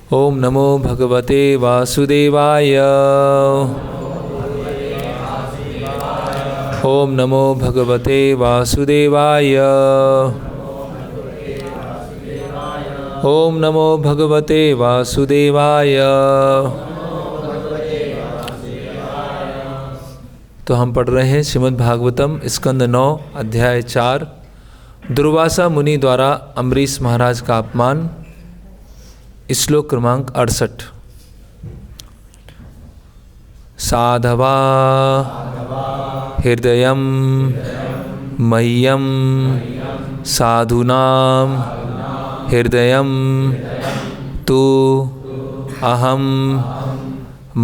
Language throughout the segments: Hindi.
ओम नमो भगवते वासुदेवाय। ओम नमो भगवते वासुदेवाय। ओम नमो भगवते वासुदेवाय। तो हम पढ़ रहे हैं श्रीमद् भागवतम स्कंद 9 अध्याय 4 दुर्वासा मुनि द्वारा अम्बरीश महाराज का अपमान। श्लोक क्रमांक 68। साधवा हृदयं मह्यं साधूनां हृदयं तु अहं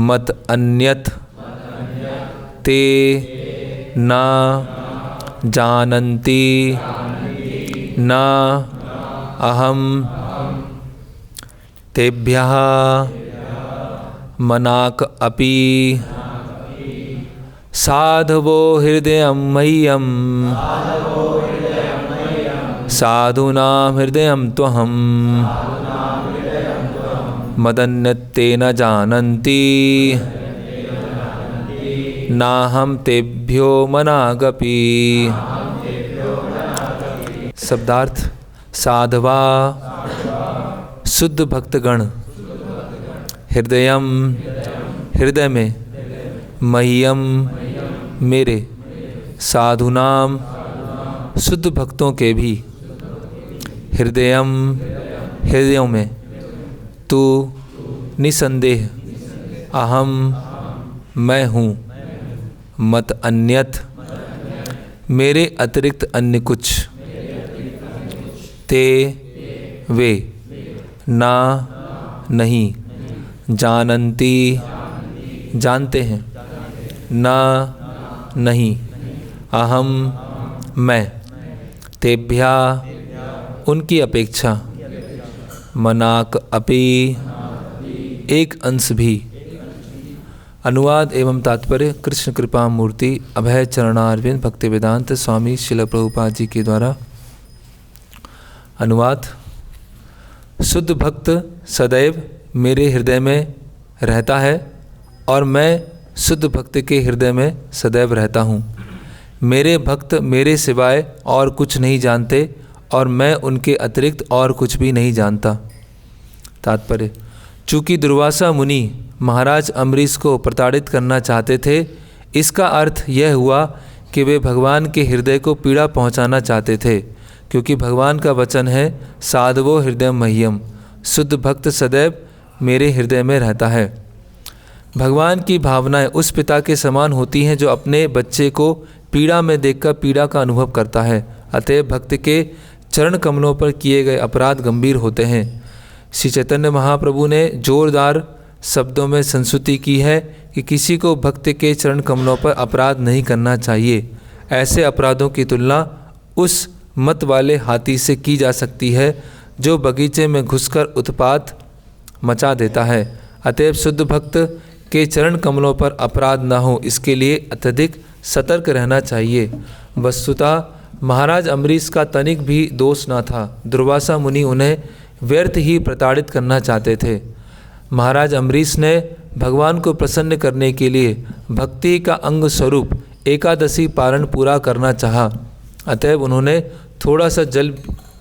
मत अन्यत् ते न जानन्ति न अहं तेभ्यः मनाक अपि साधवो हृदयं मह्यं साधूनां हृदयं त्वहं मदन्यत्ते न जानन्ति नाहं तेभ्यो मनागपि। शब्दार्थ। साधवा शुद्ध भक्तगण, हृदयम हृदय में, मह्यम मेरे, साधुनाम शुद्ध भक्तों के भी, हृदयम हृदयों में, तू निसंदेह, अहम मैं हूँ, मत अन्यत मेरे अतिरिक्त अन्य कुछ, ते वे ना नहीं, जानन्ति जानते हैं, ना नहीं, अहम मैं, तेभ्या उनकी अपेक्षा, मनाक अपि एक अंश भी। अनुवाद एवं तात्पर्य कृष्ण कृपा मूर्ति अभय चरणारविंद भक्ति वेदांत स्वामी श्रील प्रभुपाद जी के द्वारा। अनुवाद। शुद्ध भक्त सदैव मेरे हृदय में रहता है और मैं शुद्ध भक्त के हृदय में सदैव रहता हूँ। मेरे भक्त मेरे सिवाय और कुछ नहीं जानते और मैं उनके अतिरिक्त और कुछ भी नहीं जानता। तात्पर्य। चूँकि दुर्वासा मुनि महाराज अम्बरीश को प्रताड़ित करना चाहते थे, इसका अर्थ यह हुआ कि वे भगवान के हृदय को पीड़ा पहुंचाना चाहते थे, क्योंकि भगवान का वचन है साधवो हृदय मह्यम, शुद्ध भक्त सदैव मेरे हृदय में रहता है। भगवान की भावनाएं उस पिता के समान होती हैं जो अपने बच्चे को पीड़ा में देखकर पीड़ा का अनुभव करता है। अतएव भक्त के चरण कमलों पर किए गए अपराध गंभीर होते हैं। श्री चैतन्य महाप्रभु ने जोरदार शब्दों में संस्तुति की है कि किसी को भक्त के चरण कमलों पर अपराध नहीं करना चाहिए। ऐसे अपराधों की तुलना उस मत वाले हाथी से की जा सकती है जो बगीचे में घुसकर उत्पात मचा देता है। अतएव शुद्ध भक्त के चरण कमलों पर अपराध न हो, इसके लिए अत्यधिक सतर्क रहना चाहिए। वस्तुतः महाराज अम्बरीश का तनिक भी दोष न था। दुर्वासा मुनि उन्हें व्यर्थ ही प्रताड़ित करना चाहते थे। महाराज अम्बरीश ने भगवान को प्रसन्न करने के लिए भक्ति का अंग स्वरूप एकादशी पारण पूरा करना चाहा। अतएव उन्होंने थोड़ा सा जल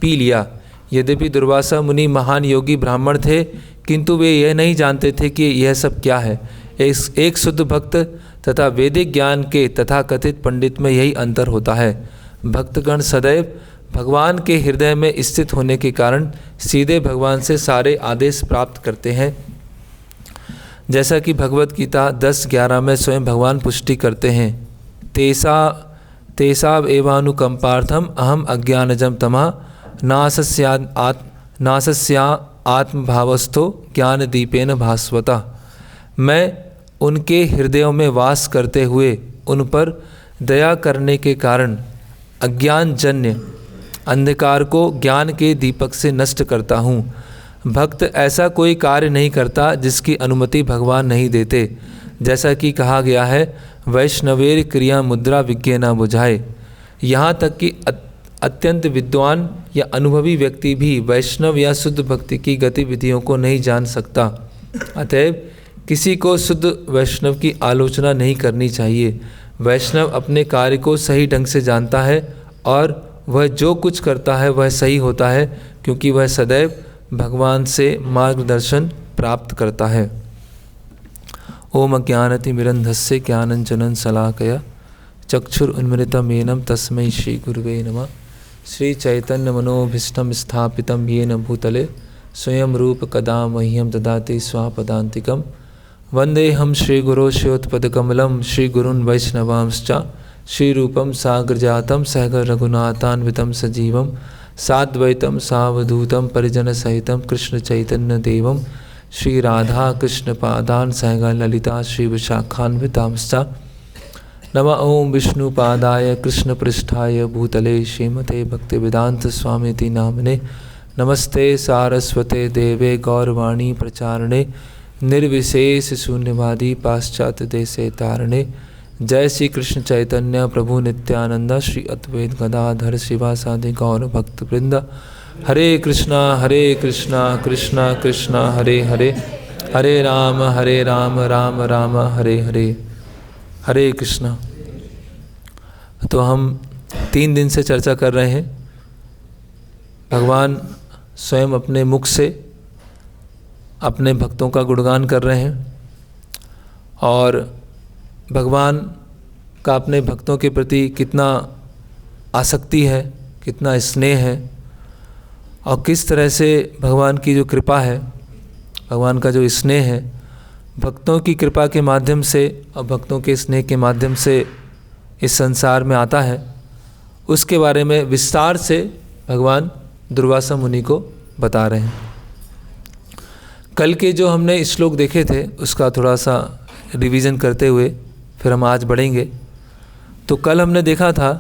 पी लिया। यद्यपि दुर्वासा मुनि महान योगी ब्राह्मण थे, किंतु वे यह नहीं जानते थे कि यह सब क्या है। एक शुद्ध भक्त तथा वैदिक ज्ञान के तथाकथित पंडित में यही अंतर होता है। भक्तगण सदैव भगवान के हृदय में स्थित होने के कारण सीधे भगवान से सारे आदेश प्राप्त करते हैं। जैसा कि भगवत गीता 10:11 में स्वयं भगवान पुष्टि करते हैं, तेसाव एवानुकंपार्थम अहम अज्ञानजम तमा नासस्या आत्मभावस्थो ज्ञान दीपेन भास्वता। मैं उनके हृदयों में वास करते हुए उन पर दया करने के कारण अज्ञानजन्य अंधकार को ज्ञान के दीपक से नष्ट करता हूँ। भक्त ऐसा कोई कार्य नहीं करता जिसकी अनुमति भगवान नहीं देते। जैसा कि कहा गया है, वैष्णवेर क्रिया मुद्रा विज्ञे न बुझाए। यहाँ तक कि अत्यंत विद्वान या अनुभवी व्यक्ति भी वैष्णव या शुद्ध भक्ति की गतिविधियों को नहीं जान सकता। अतएव किसी को शुद्ध वैष्णव की आलोचना नहीं करनी चाहिए। वैष्णव अपने कार्य को सही ढंग से जानता है और वह जो कुछ करता है वह सही होता है, क्योंकि वह सदैव भगवान से मार्गदर्शन प्राप्त करता है। ओम अज्ञानतिमिरन्धस्य ज्ञानाञ्जनं शलाकया चक्षुरुन्मिलितं तस्मै श्री गुरुवे नमः। श्री चैतन्य मनोभीष्टं स्थापितं येन भूतले स्वयं रूप कदा मह्यं ददाति स्वापदान्तिकं। वन्देऽहं श्रीगुरो श्रीयुतपदकमलं श्रीगुरून् वैष्णवांश्च श्रीरूपं साग्रजातं सहगण रघुनाथान्वितं सजीवं साद्वैतं सावधूतं परिजनसहितं कृष्णचैतन्यदेवं श्री राधा कृष्ण पादान सहगण ललिता श्री विशाखान्वितांश्च। नमः ओं विष्णुपादाय कृष्णपृष्ठाय भूतले श्रीमते भक्तिवेदांत स्वामीति नामने। नमस्ते सारस्वते देवे गौरवाणी प्रचारणे निर्विशेष शून्यवादी पाश्चात्य देशे तारणे। जय श्री कृष्ण चैतन्य प्रभु नित्यानंद श्री अद्वैत गदाधर शिवासादि गौर भक्तवृंद। हरे कृष्णा कृष्णा कृष्णा हरे हरे, हरे राम राम राम हरे हरे। हरे कृष्णा। तो हम 3 दिन से चर्चा कर रहे हैं। भगवान स्वयं अपने मुख से अपने भक्तों का गुणगान कर रहे हैं और भगवान का अपने भक्तों के प्रति कितना आसक्ति है, कितना स्नेह है और किस तरह से भगवान की जो कृपा है, भगवान का जो स्नेह है, भक्तों की कृपा के माध्यम से और भक्तों के स्नेह के माध्यम से इस संसार में आता है, उसके बारे में विस्तार से भगवान दुर्वासा मुनि को बता रहे हैं। कल के जो हमने श्लोक देखे थे उसका थोड़ा सा रिवीजन करते हुए फिर हम आज बढ़ेंगे। तो कल हमने देखा था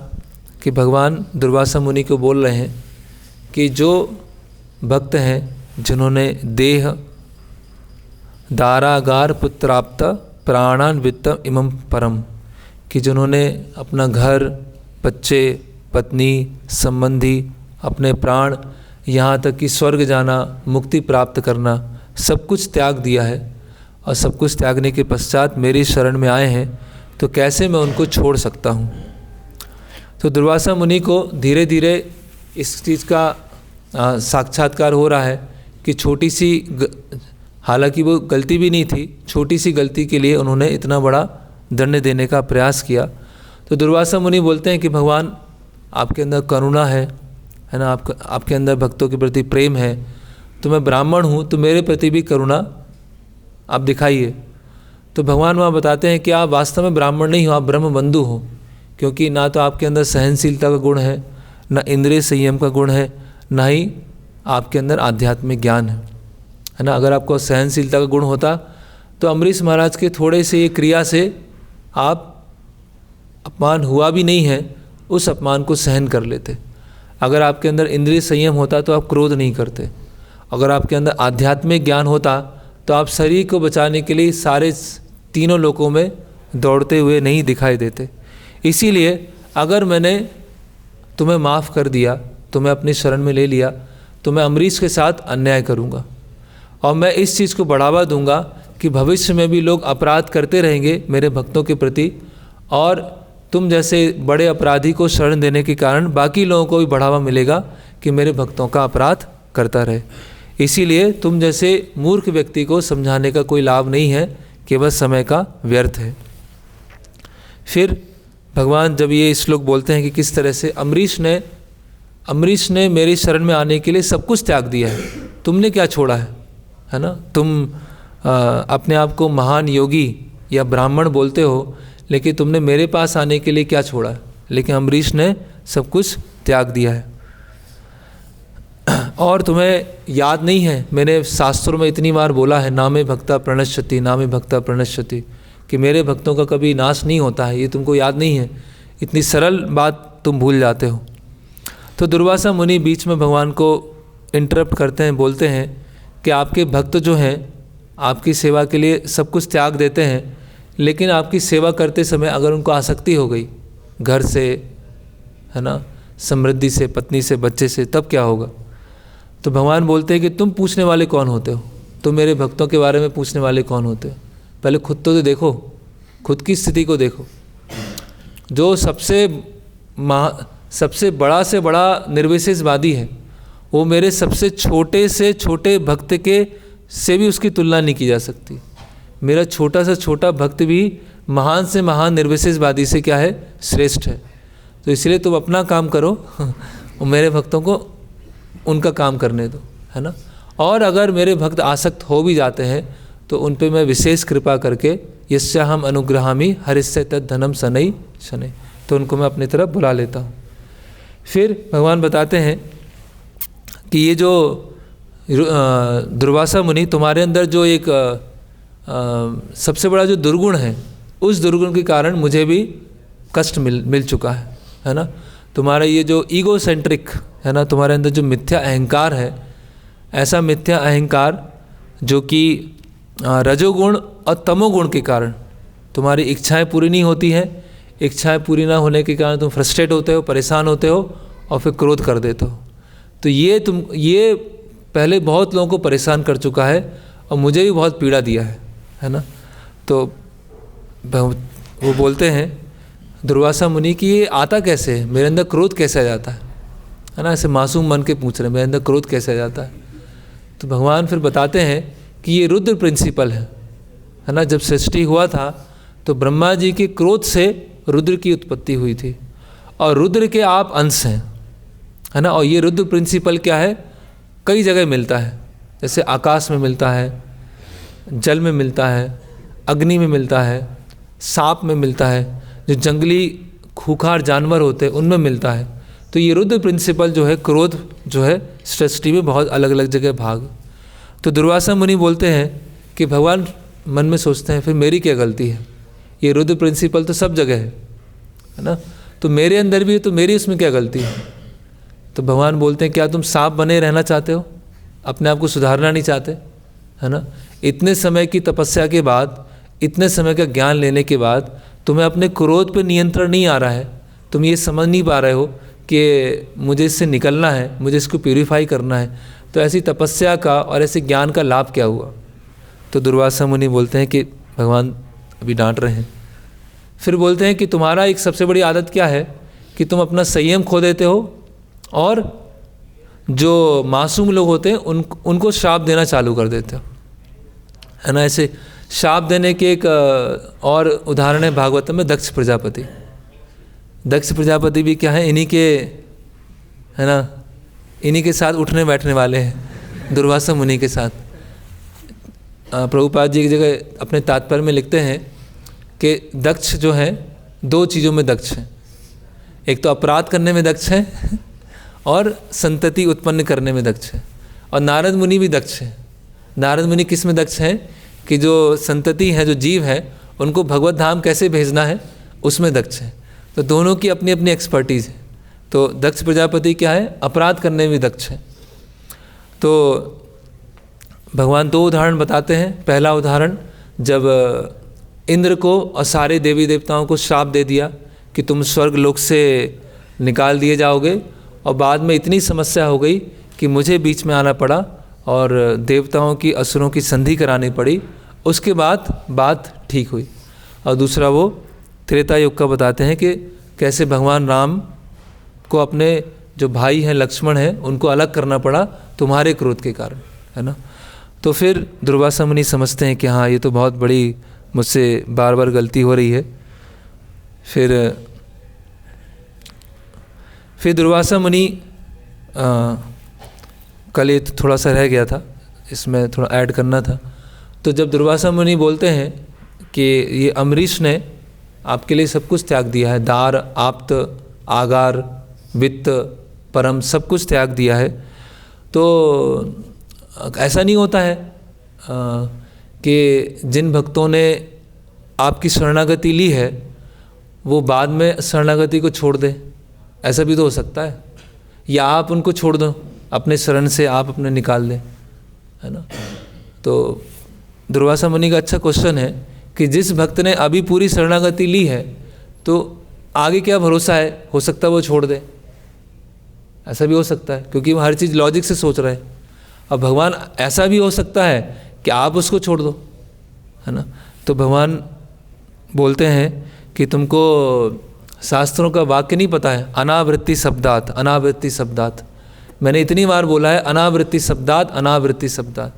कि भगवान दुर्वासा मुनि को बोल रहे हैं कि जो भक्त हैं जिन्होंने देह दारागार पुत्राप्त प्राणान वित्तम इमं परम, कि जिन्होंने अपना घर, बच्चे, पत्नी, संबंधी, अपने प्राण, यहाँ तक कि स्वर्ग जाना, मुक्ति प्राप्त करना, सब कुछ त्याग दिया है और सब कुछ त्यागने के पश्चात मेरी शरण में आए हैं, तो कैसे मैं उनको छोड़ सकता हूँ। तो दुर्वासा मुनि को धीरे धीरे इस चीज़ का साक्षात्कार हो रहा है कि छोटी सी, हालांकि वो गलती भी नहीं थी, छोटी सी गलती के लिए उन्होंने इतना बड़ा दंड देने का प्रयास किया। तो दुर्वासा मुनि बोलते हैं कि भगवान आपके अंदर करुणा है ना, आपके अंदर भक्तों के प्रति प्रेम है, तो मैं ब्राह्मण हूँ तो मेरे प्रति भी करुणा आप दिखाइए। तो भगवान वहाँ बताते हैं कि आप वास्तव में ब्राह्मण नहीं हो, आप ब्रह्म बंधु हो, क्योंकि ना तो आपके अंदर सहनशीलता का गुण है, ना इंद्रिय संयम का गुण है, ना ही आपके अंदर आध्यात्मिक ज्ञान है ना। अगर आपको सहनशीलता का गुण होता तो अम्बरीश महाराज के थोड़े से ये क्रिया से आप अपमान हुआ भी नहीं है, उस अपमान को सहन कर लेते। अगर आपके अंदर इंद्रिय संयम होता तो आप क्रोध नहीं करते। अगर आपके अंदर आध्यात्मिक ज्ञान होता तो आप शरीर को बचाने के लिए सारे तीनों लोकों में दौड़ते हुए नहीं दिखाई देते। इसीलिए अगर मैंने तुम्हें माफ़ कर दिया, तुम्हें अपनी शरण में ले लिया, तो मैं अम्बरीश के साथ अन्याय करूँगा और मैं इस चीज़ को बढ़ावा दूंगा कि भविष्य में भी लोग अपराध करते रहेंगे मेरे भक्तों के प्रति, और तुम जैसे बड़े अपराधी को शरण देने के कारण बाकी लोगों को भी बढ़ावा मिलेगा कि मेरे भक्तों का अपराध करता रहे। इसीलिए तुम जैसे मूर्ख व्यक्ति को समझाने का कोई लाभ नहीं है, केवल समय का व्यर्थ है। फिर भगवान जब ये श्लोक बोलते हैं कि किस तरह से अम्बरीश ने मेरी शरण में आने के लिए सब कुछ त्याग दिया है, तुमने क्या छोड़ा है ना। तुम अपने आप को महान योगी या ब्राह्मण बोलते हो, लेकिन तुमने मेरे पास आने के लिए क्या छोड़ा है। लेकिन अम्बरीश ने सब कुछ त्याग दिया है। और तुम्हें याद नहीं है, मैंने शास्त्रों में इतनी बार बोला है, नामे भक्ता प्रणश्यति, नामे भक्ता प्रणश्यति, कि मेरे भक्तों का कभी नाश नहीं होता है। ये तुमको याद नहीं है, इतनी सरल बात तुम भूल जाते हो। तो दुर्वासा मुनि बीच में भगवान को इंटरप्ट करते हैं, बोलते हैं कि आपके भक्त जो हैं आपकी सेवा के लिए सब कुछ त्याग देते हैं, लेकिन आपकी सेवा करते समय अगर उनको आसक्ति हो गई घर से, है ना, समृद्धि से, पत्नी से, बच्चे से, तब क्या होगा? तो भगवान बोलते हैं कि तुम पूछने वाले कौन होते हो? तुम मेरे भक्तों के बारे में पूछने वाले कौन होते हो? पहले खुद तो देखो, खुद की स्थिति को देखो। जो सबसे बड़ा से बड़ा निर्विशेषवादी है, वो मेरे सबसे छोटे से छोटे भक्त के से भी उसकी तुलना नहीं की जा सकती। मेरा छोटा से छोटा भक्त भी महान से महान निर्विशेषवादी से क्या है? श्रेष्ठ है। तो इसलिए तुम अपना काम करो और मेरे भक्तों को उनका काम करने दो, है ना। और अगर मेरे भक्त आसक्त हो भी जाते हैं तो उन पे मैं विशेष कृपा करके यस्याहम अनुग्रहामि हरिस्य तद धनम शनै शनै, तो उनको मैं अपनी तरफ बुला लेता हूँ। फिर भगवान बताते हैं कि ये जो दुर्वासा मुनि, तुम्हारे अंदर जो एक सबसे बड़ा जो दुर्गुण है, उस दुर्गुण के कारण मुझे भी कष्ट मिल चुका है ना। तुम्हारा ये जो ईगो सेंट्रिक है ना, तुम्हारे अंदर जो मिथ्या अहंकार है, ऐसा मिथ्या अहंकार जो कि रजोगुण और तमोगुण के कारण तुम्हारी इच्छाएं पूरी नहीं होती हैं। इच्छाएं पूरी ना होने के कारण तुम फ्रस्ट्रेट होते हो, परेशान होते हो और फिर क्रोध कर देते हो। तो ये पहले बहुत लोगों को परेशान कर चुका है और मुझे भी बहुत पीड़ा दिया है ना। तो वो बोलते हैं दुर्वासा मुनि कि ये आता कैसे है, मेरे अंदर क्रोध कैसे आ जाता है ना। ऐसे मासूम मन के पूछ रहे हैं मेरे अंदर क्रोध कैसे आ जाता है। तो भगवान फिर बताते हैं कि ये रुद्र प्रिंसिपल है ना। जब सृष्टि हुआ था तो ब्रह्मा जी के क्रोध से रुद्र की उत्पत्ति हुई थी और रुद्र के आप अंश हैं, है ना। और ये रुद्र प्रिंसिपल क्या है? कई जगह मिलता है, जैसे आकाश में मिलता है, जल में मिलता है, अग्नि में मिलता है, सांप में मिलता है, जो जंगली खूंखार जानवर होते हैं उनमें मिलता है। तो ये रुद्र प्रिंसिपल जो है, क्रोध जो है, सृष्टि में बहुत अलग अलग जगह भाग। तो दुर्वासा मुनि बोलते हैं कि भगवान मन में सोचते हैं फिर मेरी क्या गलती है? ये रुद्र प्रिंसिपल तो सब जगह है ना, तो मेरे अंदर भी है तो मेरी उसमें क्या गलती है? तो भगवान बोलते हैं क्या तुम सांप बने रहना चाहते हो? अपने आप को सुधारना नहीं चाहते, है ना। इतने समय की तपस्या के बाद, इतने समय का ज्ञान लेने के बाद तुम्हें अपने क्रोध पर नियंत्रण नहीं आ रहा है। तुम ये समझ नहीं पा रहे हो कि मुझे इससे निकलना है, मुझे इसको प्यूरीफाई करना है। तो ऐसी तपस्या का और ऐसे ज्ञान का लाभ क्या हुआ? तो दुर्वासा मुनि बोलते हैं कि भगवान अभी डांट रहे हैं। फिर बोलते हैं कि तुम्हारा एक सबसे बड़ी आदत क्या है कि तुम अपना संयम खो देते हो और जो मासूम लोग होते हैं उनको श्राप देना चालू कर देते हो, है ना। ऐसे श्राप देने के एक और उदाहरण है भागवतम में दक्ष प्रजापति। दक्ष प्रजापति भी क्या है, इन्हीं के, है ना, इन्हीं के साथ उठने बैठने वाले हैं, दुर्वासा मुनि के साथ। प्रभुपाद जी एक जगह अपने तात्पर्य में लिखते हैं कि दक्ष जो है दो चीज़ों में दक्ष है। एक तो अपराध करने में दक्ष है और संतति उत्पन्न करने में दक्ष है। और नारद मुनि भी दक्ष है। नारद मुनि किस में दक्ष है कि जो संतति है, जो जीव है, उनको भगवत धाम कैसे भेजना है उसमें दक्ष है। तो दोनों की अपनी अपनी एक्सपर्टीज़ है। तो दक्ष प्रजापति क्या है, अपराध करने में दक्ष है। तो भगवान दो उदाहरण बताते हैं। पहला उदाहरण, जब इंद्र को और सारे देवी देवताओं को श्राप दे दिया कि तुम स्वर्ग लोक से निकाल दिए जाओगे, और बाद में इतनी समस्या हो गई कि मुझे बीच में आना पड़ा और देवताओं की असुरों की संधि करानी पड़ी। उसके बाद बात ठीक हुई। और दूसरा वो त्रेता युग का बताते हैं कि कैसे भगवान राम को अपने जो भाई हैं लक्ष्मण हैं उनको अलग करना पड़ा तुम्हारे क्रोध के कारण, है ना। तो फिर दुर्वासा मुनि समझते हैं कि हाँ, ये तो बहुत बड़ी मुझसे बार बार गलती हो रही है। फिर दुर्वासा मुनि कल ये थोड़ा सा रह गया था, इसमें थोड़ा ऐड करना था। तो जब दुर्वासा मुनि बोलते हैं कि ये अम्बरीश ने आपके लिए सब कुछ त्याग दिया है, दार, आप्त, आगार, वित्त, परम, सब कुछ त्याग दिया है, तो ऐसा नहीं होता है कि जिन भक्तों ने आपकी शरणागति ली है वो बाद में शरणागति को छोड़ दे। ऐसा भी तो हो सकता है, या आप उनको छोड़ दो, अपने शरण से आप अपने निकाल दें, है ना। तो दुर्वासा मुनि का अच्छा क्वेश्चन है कि जिस भक्त ने अभी पूरी शरणागति ली है तो आगे क्या भरोसा है, हो सकता है वो छोड़ दे, ऐसा भी हो सकता है, क्योंकि वो हर चीज़ लॉजिक से सोच रहे हैं। अब भगवान ऐसा भी हो सकता है कि आप उसको छोड़ दो, है ना। तो भगवान बोलते हैं कि तुमको शास्त्रों का वाक्य नहीं पता है, अनावृत्ति शब्दात, अनावृत्ति शब्दात। मैंने इतनी बार बोला है अनावृत्ति शब्दात, अनावृत्ति शब्दात।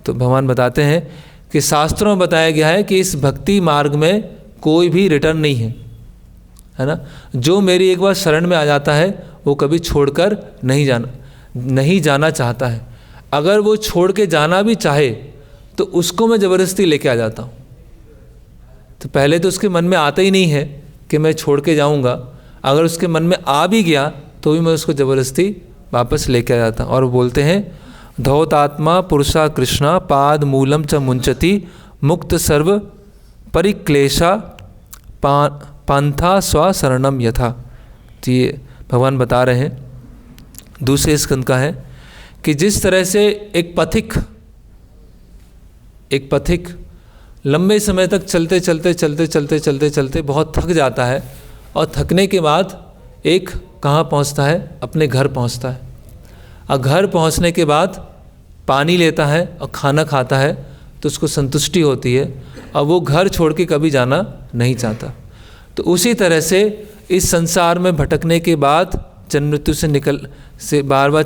तो भगवान बताते हैं कि शास्त्रों में बताया गया है कि इस भक्ति मार्ग में कोई भी रिटर्न नहीं है ना। जो मेरी एक बार शरण में आ जाता है वो कभी छोड़कर नहीं जाना चाहता है। अगर वो छोड़ के जाना भी चाहे तो उसको मैं ज़बरदस्ती लेके आ जाता हूँ। तो पहले तो उसके मन में आता ही नहीं है कि मैं छोड़ के जाऊँगा। अगर उसके मन में आ भी गया तो भी मैं उसको ज़बरदस्ती वापस लेके आ जाता हूँ। और बोलते हैं धौतात्मा पुरुषा कृष्णा पाद मूलम च मुंचति मुक्त सर्व परिक्लेशा पंथा स्वशरणम यथा। तो ये भगवान बता रहे हैं, दूसरे स्कंद का है कि जिस तरह से एक पथिक लंबे समय तक चलते बहुत थक जाता है, और थकने के बाद एक कहाँ पहुँचता है, अपने घर पहुँचता है। और घर पहुँचने के बाद पानी लेता है और खाना खाता है तो उसको संतुष्टि होती है, और वो घर छोड़ के कभी जाना नहीं चाहता। तो उसी तरह से इस संसार में भटकने के बाद जन्म मृत्यु से बार बार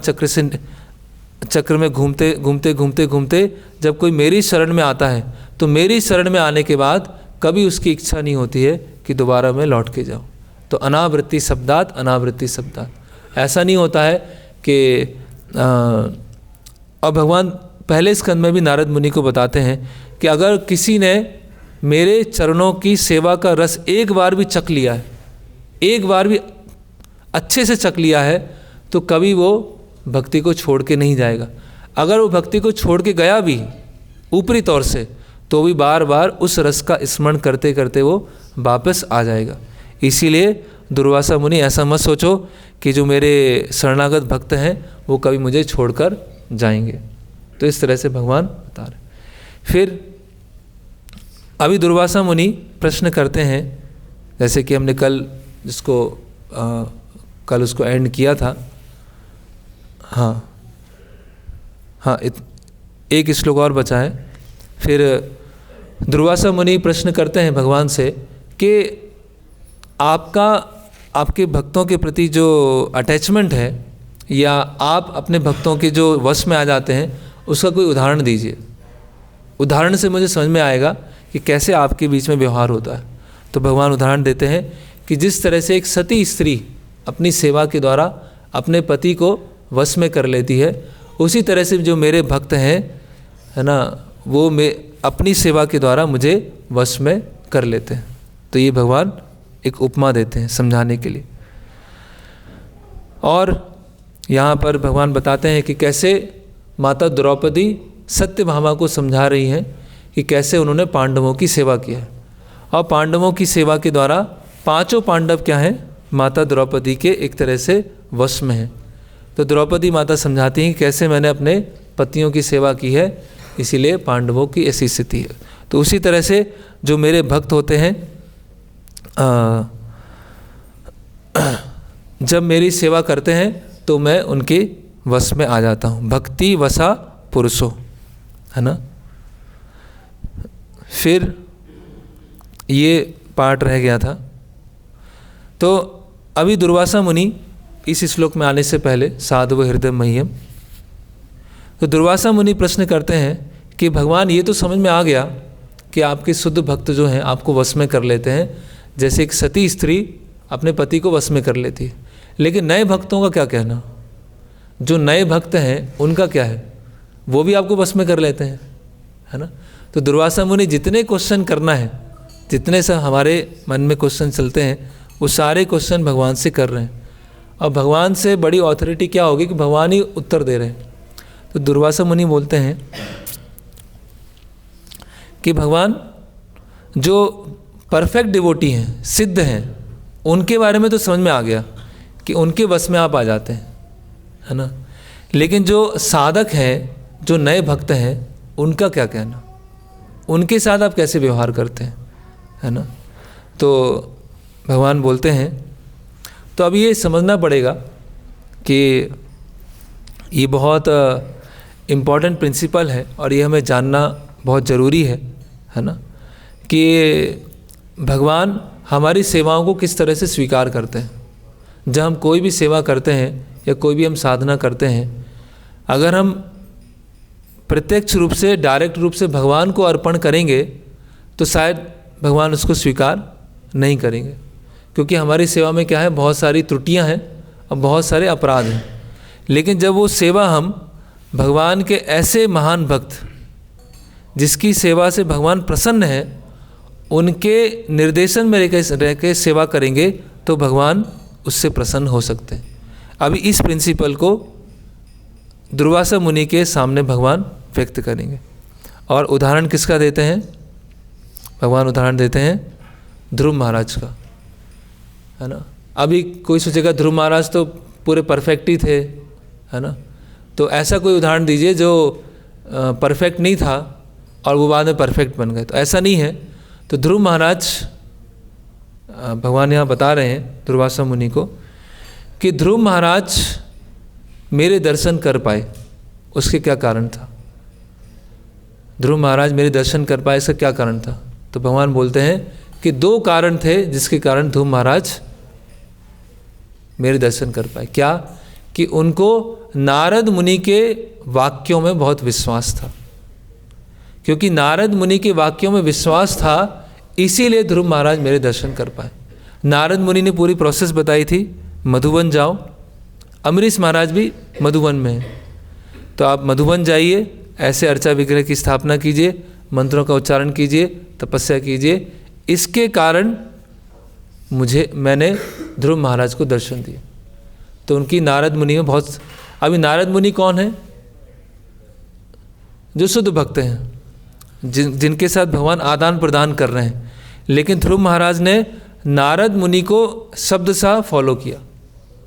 चक्र में घूमते जब कोई मेरी शरण में आता है तो मेरी शरण में आने के बाद कभी उसकी इच्छा नहीं होती है कि दोबारा मैं लौट के जाऊँ। तो अनावृत्ति शब्दात, अनावृत्ति शब्दात। ऐसा नहीं होता है कि और भगवान पहले स्कंद में भी नारद मुनि को बताते हैं कि अगर किसी ने मेरे चरणों की सेवा का रस एक बार भी चख लिया है, एक बार भी अच्छे से चख लिया है, तो कभी वो भक्ति को छोड़ के नहीं जाएगा। अगर वो भक्ति को छोड़ के गया भी ऊपरी तौर से, तो भी बार बार उस रस का स्मरण करते करते वो वापस आ जाएगा। इसीलिए दुर्वासा मुनि ऐसा मत सोचो कि जो मेरे शरणागत भक्त हैं वो कभी मुझे छोड़कर जाएंगे। तो इस तरह से भगवान बता रहे। फिर अभी दुर्वासा मुनि प्रश्न करते हैं, जैसे कि हमने कल कल उसको एंड किया था। एक श्लोक और बचा है। फिर दुर्वासा मुनि प्रश्न करते हैं भगवान से कि आपके भक्तों के प्रति जो अटैचमेंट है, या आप अपने भक्तों के जो वश में आ जाते हैं, उसका कोई उदाहरण दीजिए। उदाहरण से मुझे समझ में आएगा कि कैसे आपके बीच में व्यवहार होता है। तो भगवान उदाहरण देते हैं कि जिस तरह से एक सती स्त्री अपनी सेवा के द्वारा अपने पति को वश में कर लेती है, उसी तरह से जो मेरे भक्त हैं, है ना, वो मैं अपनी सेवा के द्वारा मुझे वश में कर लेते हैं। तो ये भगवान एक उपमा देते हैं समझाने के लिए। और यहाँ पर भगवान बताते हैं कि कैसे माता द्रौपदी सत्यभामा को समझा रही हैं कि कैसे उन्होंने पांडवों की सेवा की है। और पांडवों की सेवा के द्वारा पांचों पांडव क्या हैं, माता द्रौपदी के एक तरह से वश में हैं। तो द्रौपदी माता समझाती हैं कि कैसे मैंने अपने पतियों की सेवा की है, इसीलिए पांडवों की ऐसी स्थिति है। तो उसी तरह से जो मेरे भक्त होते हैं, जब मेरी सेवा करते हैं तो मैं उनके वश में आ जाता हूँ। भक्ति वसा पुरुषो, है ना। फिर ये पार्ट रह गया था। तो अभी दुर्वासा मुनि इस श्लोक में आने से पहले साधु हृदय मह्यम, तो दुर्वासा मुनि प्रश्न करते हैं कि भगवान ये तो समझ में आ गया कि आपके शुद्ध भक्त जो हैं आपको वश में कर लेते हैं, जैसे एक सती स्त्री अपने पति को वश में कर लेती है। लेकिन नए भक्तों का क्या कहना, जो नए भक्त हैं उनका क्या है, वो भी आपको वश में कर लेते हैं, है ना। तो दुर्वासा मुनि जितने क्वेश्चन करना है, जितने से हमारे मन में क्वेश्चन चलते हैं, वो सारे क्वेश्चन भगवान से कर रहे हैं। और भगवान से बड़ी ऑथोरिटी क्या होगी कि भगवान ही उत्तर दे रहे हैं। तो दुर्वासा मुनि बोलते हैं कि भगवान जो परफेक्ट डिवोटी हैं, सिद्ध हैं, उनके बारे में तो समझ में आ गया कि उनके वश में आप आ जाते हैं, है ना। लेकिन जो साधक हैं, जो नए भक्त हैं, उनका क्या कहना, उनके साथ आप कैसे व्यवहार करते हैं, है ना। तो भगवान बोलते हैं, तो अब ये समझना पड़ेगा कि ये बहुत इम्पॉर्टेंट प्रिंसिपल है और ये हमें जानना बहुत ज़रूरी है ना, कि भगवान हमारी सेवाओं को किस तरह से स्वीकार करते हैं। जब हम कोई भी सेवा करते हैं या कोई भी हम साधना करते हैं, अगर हम प्रत्यक्ष रूप से, डायरेक्ट रूप से भगवान को अर्पण करेंगे तो शायद भगवान उसको स्वीकार नहीं करेंगे, क्योंकि हमारी सेवा में क्या है, बहुत सारी त्रुटियां हैं और बहुत सारे अपराध हैं। लेकिन जब वो सेवा हम भगवान के ऐसे महान भक्त जिसकी सेवा से भगवान प्रसन्न है, उनके निर्देशन में रह के सेवा करेंगे तो भगवान उससे प्रसन्न हो सकते हैं। अभी इस प्रिंसिपल को दुर्वासा मुनि के सामने भगवान व्यक्त करेंगे। और उदाहरण किसका देते हैं? भगवान उदाहरण देते हैं ध्रुव महाराज का, है ना। अभी कोई सोचेगा ध्रुव महाराज तो पूरे परफेक्ट ही थे, है ना, तो ऐसा कोई उदाहरण दीजिए जो परफेक्ट नहीं था और वो बाद में परफेक्ट बन गए। तो ऐसा नहीं है। तो ध्रुव महाराज, भगवान यहाँ बता रहे हैं दुर्वासा मुनि को कि ध्रुव महाराज मेरे दर्शन कर पाए, उसके क्या कारण था? ध्रुव महाराज मेरे दर्शन कर पाए, इसका क्या कारण था? तो भगवान बोलते हैं कि 2 कारण थे जिसके कारण ध्रुव महाराज मेरे दर्शन कर पाए। क्या? कि उनको नारद मुनि के वाक्यों में बहुत विश्वास था। क्योंकि नारद मुनि के वाक्यों में विश्वास था, इसीलिए ध्रुव महाराज मेरे दर्शन कर पाए। नारद मुनि ने पूरी प्रोसेस बताई थी, मधुवन जाओ। अमरीश महाराज भी मधुवन में है, तो आप मधुवन जाइए, ऐसे अर्चा विग्रह की स्थापना कीजिए, मंत्रों का उच्चारण कीजिए, तपस्या कीजिए। इसके कारण मैंने ध्रुव महाराज को दर्शन दिए। तो उनकी नारद मुनि में बहुत, अभी नारद मुनि कौन है? जो शुद्ध भक्त हैं, जिनके साथ भगवान आदान प्रदान कर रहे हैं। लेकिन ध्रुव महाराज ने नारद मुनि को शब्द सा फॉलो किया,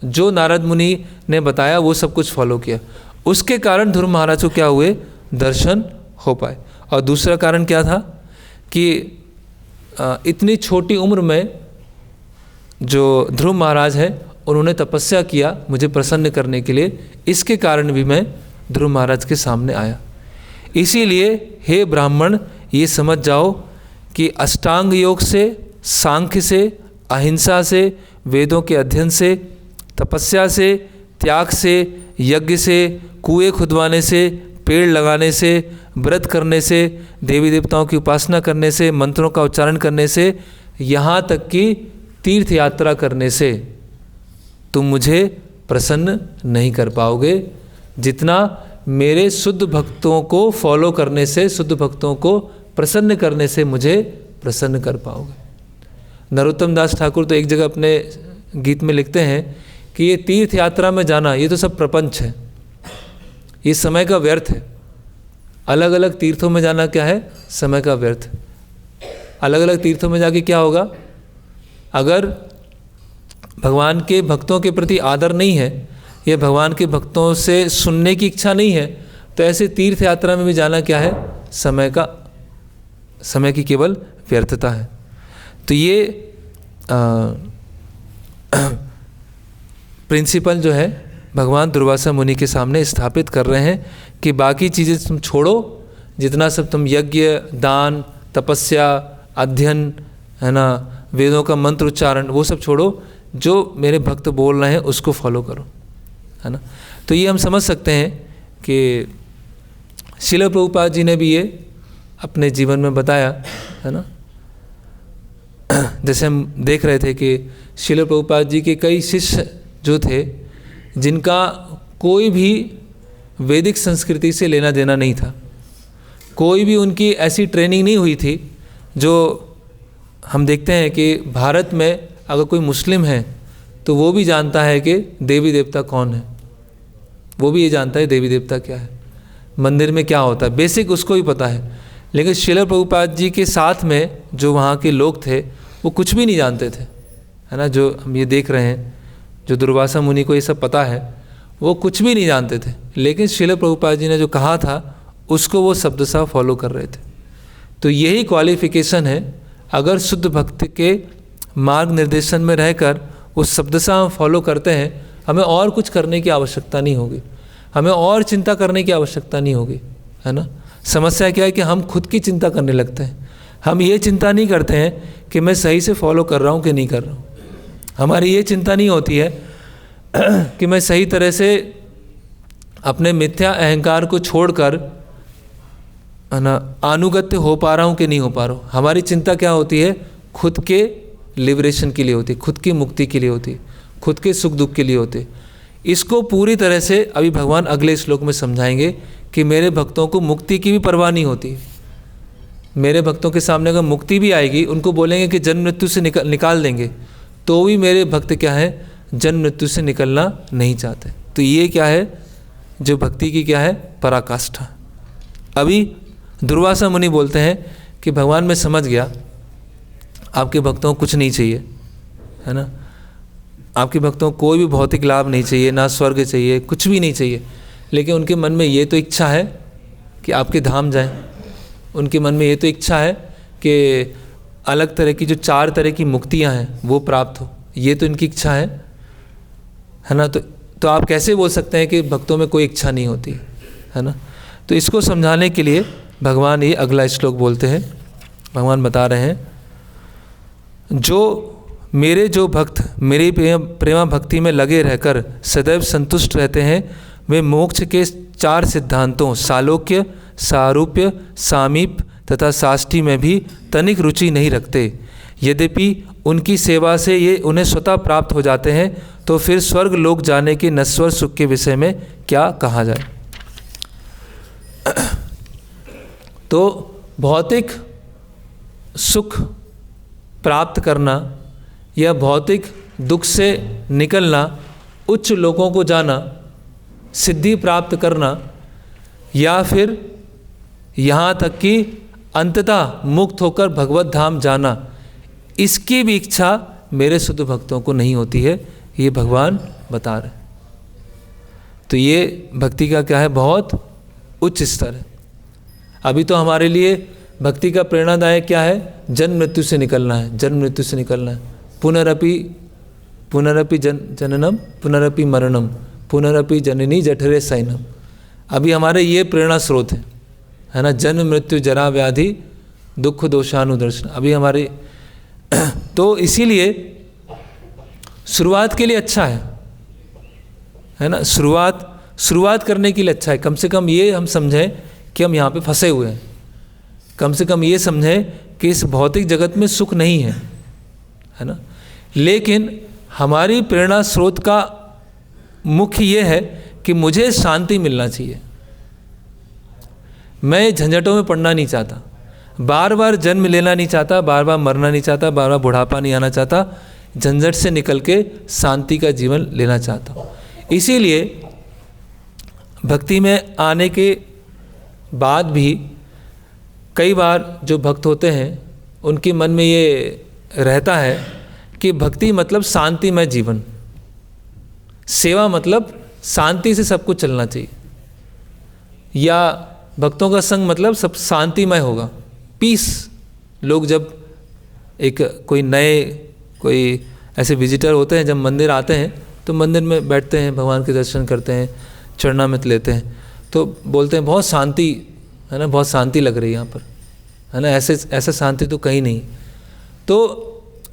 जो नारद मुनि ने बताया वो सब कुछ फॉलो किया। उसके कारण ध्रुव महाराज को क्या हुए? दर्शन हो पाए। और दूसरा कारण क्या था कि इतनी छोटी उम्र में जो ध्रुव महाराज है, उन्होंने तपस्या किया मुझे प्रसन्न करने के लिए। इसके कारण भी मैं ध्रुव महाराज के सामने आया। इसीलिए हे ब्राह्मण, ये समझ जाओ कि अष्टांग योग से, सांख्य से, अहिंसा से, वेदों के अध्ययन से, तपस्या से, त्याग से, यज्ञ से, कुएं खुदवाने से, पेड़ लगाने से, व्रत करने से, देवी देवताओं की उपासना करने से, मंत्रों का उच्चारण करने से, यहाँ तक कि तीर्थ यात्रा करने से तुम मुझे प्रसन्न नहीं कर पाओगे, जितना मेरे शुद्ध भक्तों को फॉलो करने से, शुद्ध भक्तों को प्रसन्न करने से मुझे प्रसन्न कर पाओगे। नरोत्तम दास ठाकुर तो एक जगह अपने गीत में लिखते हैं कि ये तीर्थ यात्रा में जाना, ये तो सब प्रपंच है, ये समय का व्यर्थ है। अलग अलग तीर्थों में जाना क्या है? समय का व्यर्थ। अलग अलग तीर्थों में जाके क्या होगा? अगर भगवान के भक्तों के प्रति आदर नहीं है या भगवान के भक्तों से सुनने की इच्छा नहीं है, तो ऐसे तीर्थ यात्रा में भी जाना क्या है? समय की केवल व्यर्थता है। तो ये प्रिंसिपल जो है भगवान दुर्वासा मुनि के सामने स्थापित कर रहे हैं कि बाकी चीज़ें तुम छोड़ो, जितना सब तुम यज्ञ, दान, तपस्या, अध्ययन, है ना, वेदों का मंत्र उच्चारण, वो सब छोड़ो, जो मेरे भक्त बोल रहे हैं उसको फॉलो करो, है ना। तो ये हम समझ सकते हैं कि श्रील प्रभुपाद जी ने भी ये अपने जीवन में बताया, है ना। जैसे हम देख रहे थे कि श्रील प्रभुपाद जी के कई शिष्य जो थे, जिनका कोई भी वैदिक संस्कृति से लेना देना नहीं था, कोई भी उनकी ऐसी ट्रेनिंग नहीं हुई थी। जो हम देखते हैं कि भारत में अगर कोई मुस्लिम है तो वो भी जानता है कि देवी देवता कौन है, वो भी ये जानता है देवी देवता क्या है, मंदिर में क्या होता है, बेसिक उसको ही पता है। लेकिन श्रील प्रभुपाद जी के साथ में जो वहाँ के लोग थे वो कुछ भी नहीं जानते थे, है ना। जो हम ये देख रहे हैं, जो दुर्वासा मुनि को ये सब पता है, वो कुछ भी नहीं जानते थे। लेकिन श्रील प्रभुपाद जी ने जो कहा था उसको वो शब्द सा फॉलो कर रहे थे। तो यही क्वालिफिकेशन है। अगर शुद्ध भक्त के मार्ग निर्देशन में रहकर उस शब्द सा हम फॉलो करते हैं हमें और कुछ करने की आवश्यकता नहीं होगी, हमें और चिंता करने की आवश्यकता नहीं होगी, है ना। समस्या क्या है कि हम खुद की चिंता करने लगते हैं। हम ये चिंता नहीं करते हैं कि मैं सही से फॉलो कर रहा हूँ कि नहीं कर रहा हूँ। हमारी ये चिंता नहीं होती है कि मैं सही तरह से अपने मिथ्या अहंकार को छोड़कर, है ना, अनुगत्य हो पा रहा हूँ कि नहीं हो पा रहा हूँ। हमारी चिंता क्या होती है? खुद के लिबरेशन के लिए होती है, खुद की मुक्ति के लिए होती है, खुद के सुख दुख के लिए होती है। इसको पूरी तरह से अभी भगवान अगले श्लोक में समझाएंगे कि मेरे भक्तों को मुक्ति की भी परवाह नहीं होती। मेरे भक्तों के सामने अगर मुक्ति भी आएगी, उनको बोलेंगे कि जन्म मृत्यु से निकाल देंगे, तो भी मेरे भक्त क्या है? जन्म मृत्यु से निकलना नहीं चाहते। तो ये क्या है? जो भक्ति की क्या है? पराकाष्ठा। अभी दुर्वासा मुनि बोलते हैं कि भगवान मैं समझ गया, आपके भक्तों को कुछ नहीं चाहिए, है ना, आपके भक्तों को कोई भी भौतिक लाभ नहीं चाहिए, ना स्वर्ग चाहिए, कुछ भी नहीं चाहिए, लेकिन उनके मन में ये तो इच्छा है कि आपके धाम जाएं। उनके मन में ये तो इच्छा है कि अलग तरह की जो 4 तरह की मुक्तियां हैं वो प्राप्त हो, ये तो इनकी इच्छा है ना। तो आप कैसे बोल सकते हैं कि भक्तों में कोई इच्छा नहीं होती, है ना। तो इसको समझाने के लिए भगवान ये अगला श्लोक बोलते हैं। भगवान बता रहे हैं, जो भक्त मेरी प्रेमा भक्ति में लगे रहकर सदैव संतुष्ट रहते हैं, वे मोक्ष के 4 सिद्धांतों सालोक्य, सारूप्य, सामीप तथा साष्टी में भी तनिक रुचि नहीं रखते। यद्यपि उनकी सेवा से ये उन्हें स्वतः प्राप्त हो जाते हैं, तो फिर स्वर्ग लोक जाने के नश्वर सुख के विषय में क्या कहा जाए। तो भौतिक सुख प्राप्त करना या भौतिक दुख से निकलना, उच्च लोकों को जाना, सिद्धि प्राप्त करना, या फिर यहाँ तक कि अंततः मुक्त होकर भगवत धाम जाना, इसकी भी इच्छा मेरे शुद्ध भक्तों को नहीं होती है, ये भगवान बता रहे। तो ये भक्ति का क्या है? बहुत उच्च स्तर है। अभी तो हमारे लिए भक्ति का प्रेरणादायक क्या है? जन्म मृत्यु से निकलना है, जन्म मृत्यु से निकलना है। पुनरपि जननम पुनरपि मरणम पुनरपि जननी जठरे सैनम। अभी हमारे ये प्रेरणा स्रोत है ना, जन्म मृत्यु जरा व्याधि दुख दोषानुदर्शन। अभी हमारे तो इसीलिए शुरुआत के लिए अच्छा है ना, शुरुआत करने के लिए अच्छा है। कम से कम ये हम समझें कि हम यहाँ पे फंसे हुए हैं, कम से कम ये समझें कि इस भौतिक जगत में सुख नहीं है ना। लेकिन हमारी प्रेरणा स्रोत का मुख्य ये है कि मुझे शांति मिलना चाहिए। मैं झंझटों में पड़ना नहीं चाहता, बार बार जन्म लेना नहीं चाहता, बार बार मरना नहीं चाहता, बार बार बुढ़ापा नहीं आना चाहता, झंझट से निकल के शांति का जीवन लेना चाहता हूँ। इसीलिए भक्ति में आने के बाद भी कई बार जो भक्त होते हैं उनके मन में ये रहता है कि भक्ति मतलब शांतिमय जीवन, सेवा मतलब शांति से सब कुछ चलना चाहिए, या भक्तों का संग मतलब सब शांतिमय होगा, पीस। लोग जब कोई ऐसे विजिटर होते हैं, जब मंदिर आते हैं तो मंदिर में बैठते हैं, भगवान के दर्शन करते हैं, चरणामृत लेते हैं, तो बोलते हैं बहुत शांति है ना, बहुत शांति लग रही है यहाँ पर, है ना, ऐसे शांति तो कहीं नहीं। तो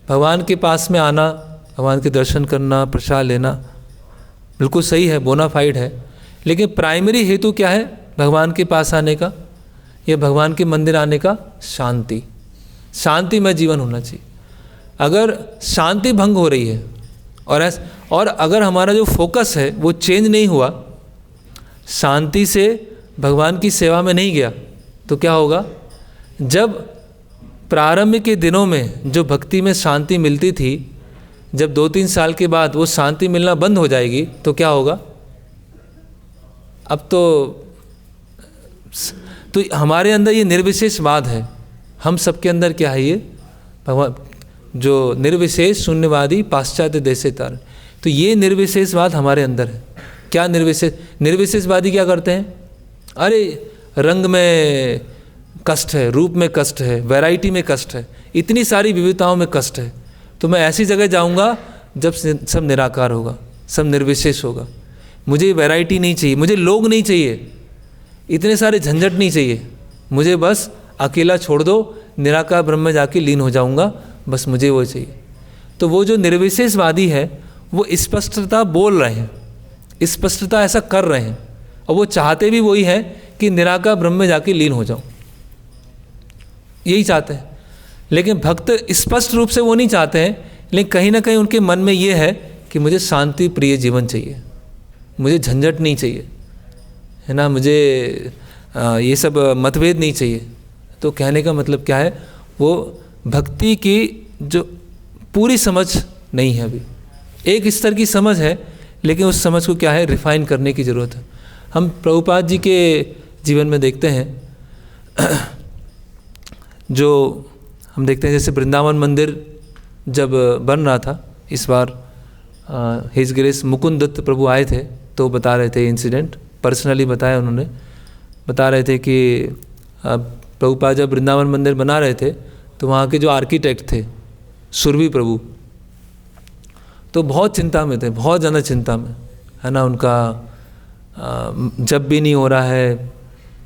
भगवान के पास में आना, भगवान के दर्शन करना, प्रसाद लेना बिल्कुल सही है, बोनाफाइड है, लेकिन प्राइमरी हेतु क्या है भगवान के पास आने का या भगवान के मंदिर आने का? शांति, शांतिमय जीवन होना चाहिए। अगर शांति भंग हो रही है और अगर हमारा जो फोकस है वो चेंज नहीं हुआ, शांति से भगवान की सेवा में नहीं गया, तो क्या होगा? जब प्रारंभ के दिनों में जो भक्ति में शांति मिलती थी, जब 2-3 साल के बाद वो शांति मिलना बंद हो जाएगी, तो क्या होगा? अब तो हमारे अंदर ये निर्विशेषवाद है, हम सबके अंदर क्या है? ये भगवान जो निर्विशेष शून्यवादी पाश्चात्य देशे तार, तो ये निर्विशेषवाद हमारे अंदर है। क्या निर्विशेषवादी क्या करते हैं? अरे रंग में कष्ट है, रूप में कष्ट है, वैरायटी में कष्ट है, इतनी सारी विविधताओं में कष्ट है, तो मैं ऐसी जगह जाऊंगा जब सब निराकार होगा, सब निर्विशेष होगा। मुझे वैरायटी नहीं चाहिए, मुझे लोग नहीं चाहिए, इतने सारे झंझट नहीं चाहिए, मुझे बस अकेला छोड़ दो, निराकार ब्रह्म में जाके लीन हो जाऊंगा, बस मुझे वो चाहिए। तो वो जो निर्विशेषवादी है वो स्पष्टता बोल रहे हैं, स्पष्टता ऐसा कर रहे हैं, और वो चाहते भी वही है कि निराकार ब्रह्म में जाके लीन हो जाऊं, यही चाहते हैं। लेकिन भक्त स्पष्ट रूप से वो नहीं चाहते हैं, लेकिन कहीं ना कहीं उनके मन में ये है कि मुझे शांति प्रिय जीवन चाहिए, मुझे झंझट नहीं चाहिए, है ना, मुझे ये सब मतभेद नहीं चाहिए। तो कहने का मतलब क्या है, वो भक्ति की जो पूरी समझ नहीं है, अभी एक स्तर की समझ है, लेकिन उस समझ को क्या है, रिफाइन करने की ज़रूरत है। हम प्रभुपाद जी के जीवन में देखते हैं, जो हम देखते हैं जैसे वृंदावन मंदिर जब बन रहा था, इस बार हिज ग्रेस मुकुंद दत्त प्रभु आए थे, तो बता रहे थे इंसिडेंट, पर्सनली बताया उन्होंने, बता रहे थे कि प्रभुपाद जब वृंदावन मंदिर बना रहे थे तो वहाँ के जो आर्किटेक्ट थे सुरभि प्रभु, तो बहुत चिंता में थे, बहुत ज़्यादा चिंता में, है ना। उनका जब भी नहीं हो रहा है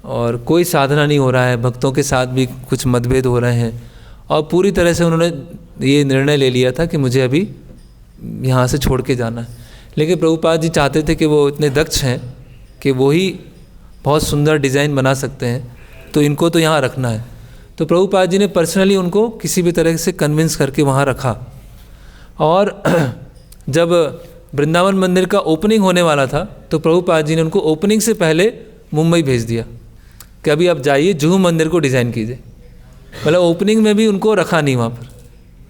और कोई साधना नहीं हो रहा है, भक्तों के साथ भी कुछ मतभेद हो रहे हैं, और पूरी तरह से उन्होंने ये निर्णय ले लिया था कि मुझे अभी यहाँ से छोड़ के जाना है। लेकिन प्रभुपाद जी चाहते थे कि वो इतने दक्ष हैं कि वो ही बहुत सुंदर डिज़ाइन बना सकते हैं, तो इनको तो यहाँ रखना है। तो प्रभुपाद जी ने पर्सनली उनको किसी भी तरह से कन्विंस करके वहाँ रखा, और जब वृंदावन मंदिर का ओपनिंग होने वाला था तो प्रभुपाद जी ने उनको ओपनिंग से पहले मुंबई भेज दिया कि अभी आप जाइए जुहू मंदिर को डिज़ाइन कीजिए। मतलब ओपनिंग में भी उनको रखा नहीं वहाँ पर,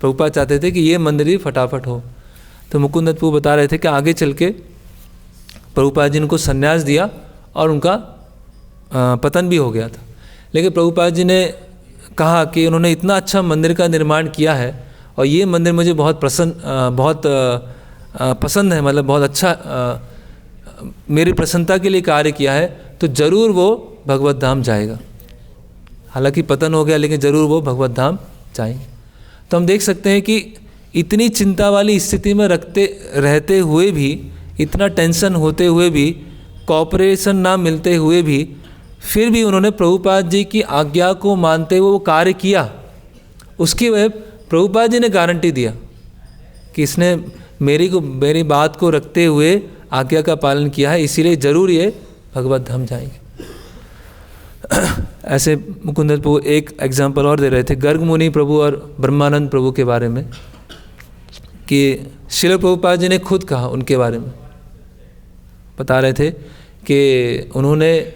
प्रभुपाद चाहते थे कि ये मंदिर भी फटाफट हो। तो मुकुंद दत्त प्रभु बता रहे थे कि आगे चल के प्रभुपाद जी ने उनको संन्यास दिया और उनका पतन भी हो गया था। लेकिन प्रभुपाद जी ने कहा कि उन्होंने इतना अच्छा मंदिर का निर्माण किया है और ये मंदिर मुझे बहुत पसंद है, मतलब बहुत अच्छा मेरी प्रसन्नता के लिए कार्य किया है, तो ज़रूर वो भगवत धाम जाएगा। हालांकि पतन हो गया, लेकिन ज़रूर वो भगवत धाम जाएंगे। तो हम देख सकते हैं कि इतनी चिंता वाली स्थिति में रहते हुए भी, इतना टेंशन होते हुए भी, कॉपरेशन ना मिलते हुए भी, फिर भी उन्होंने प्रभुपाद जी की आज्ञा को मानते हुए वो कार्य किया। उसकी वजह प्रभुपाद जी ने गारंटी दिया कि इसने मेरी बात को रखते हुए आज्ञा का पालन किया है, इसीलिए ज़रूर ये भगवत धाम जाएंगे। ऐसे मुकुंद प्रभु एक एग्जाम्पल और दे रहे थे गर्ग मुनि प्रभु और ब्रह्मानंद प्रभु के बारे में, कि श्रील प्रभुपाद जी ने खुद कहा उनके बारे में, बता रहे थे कि उन्होंने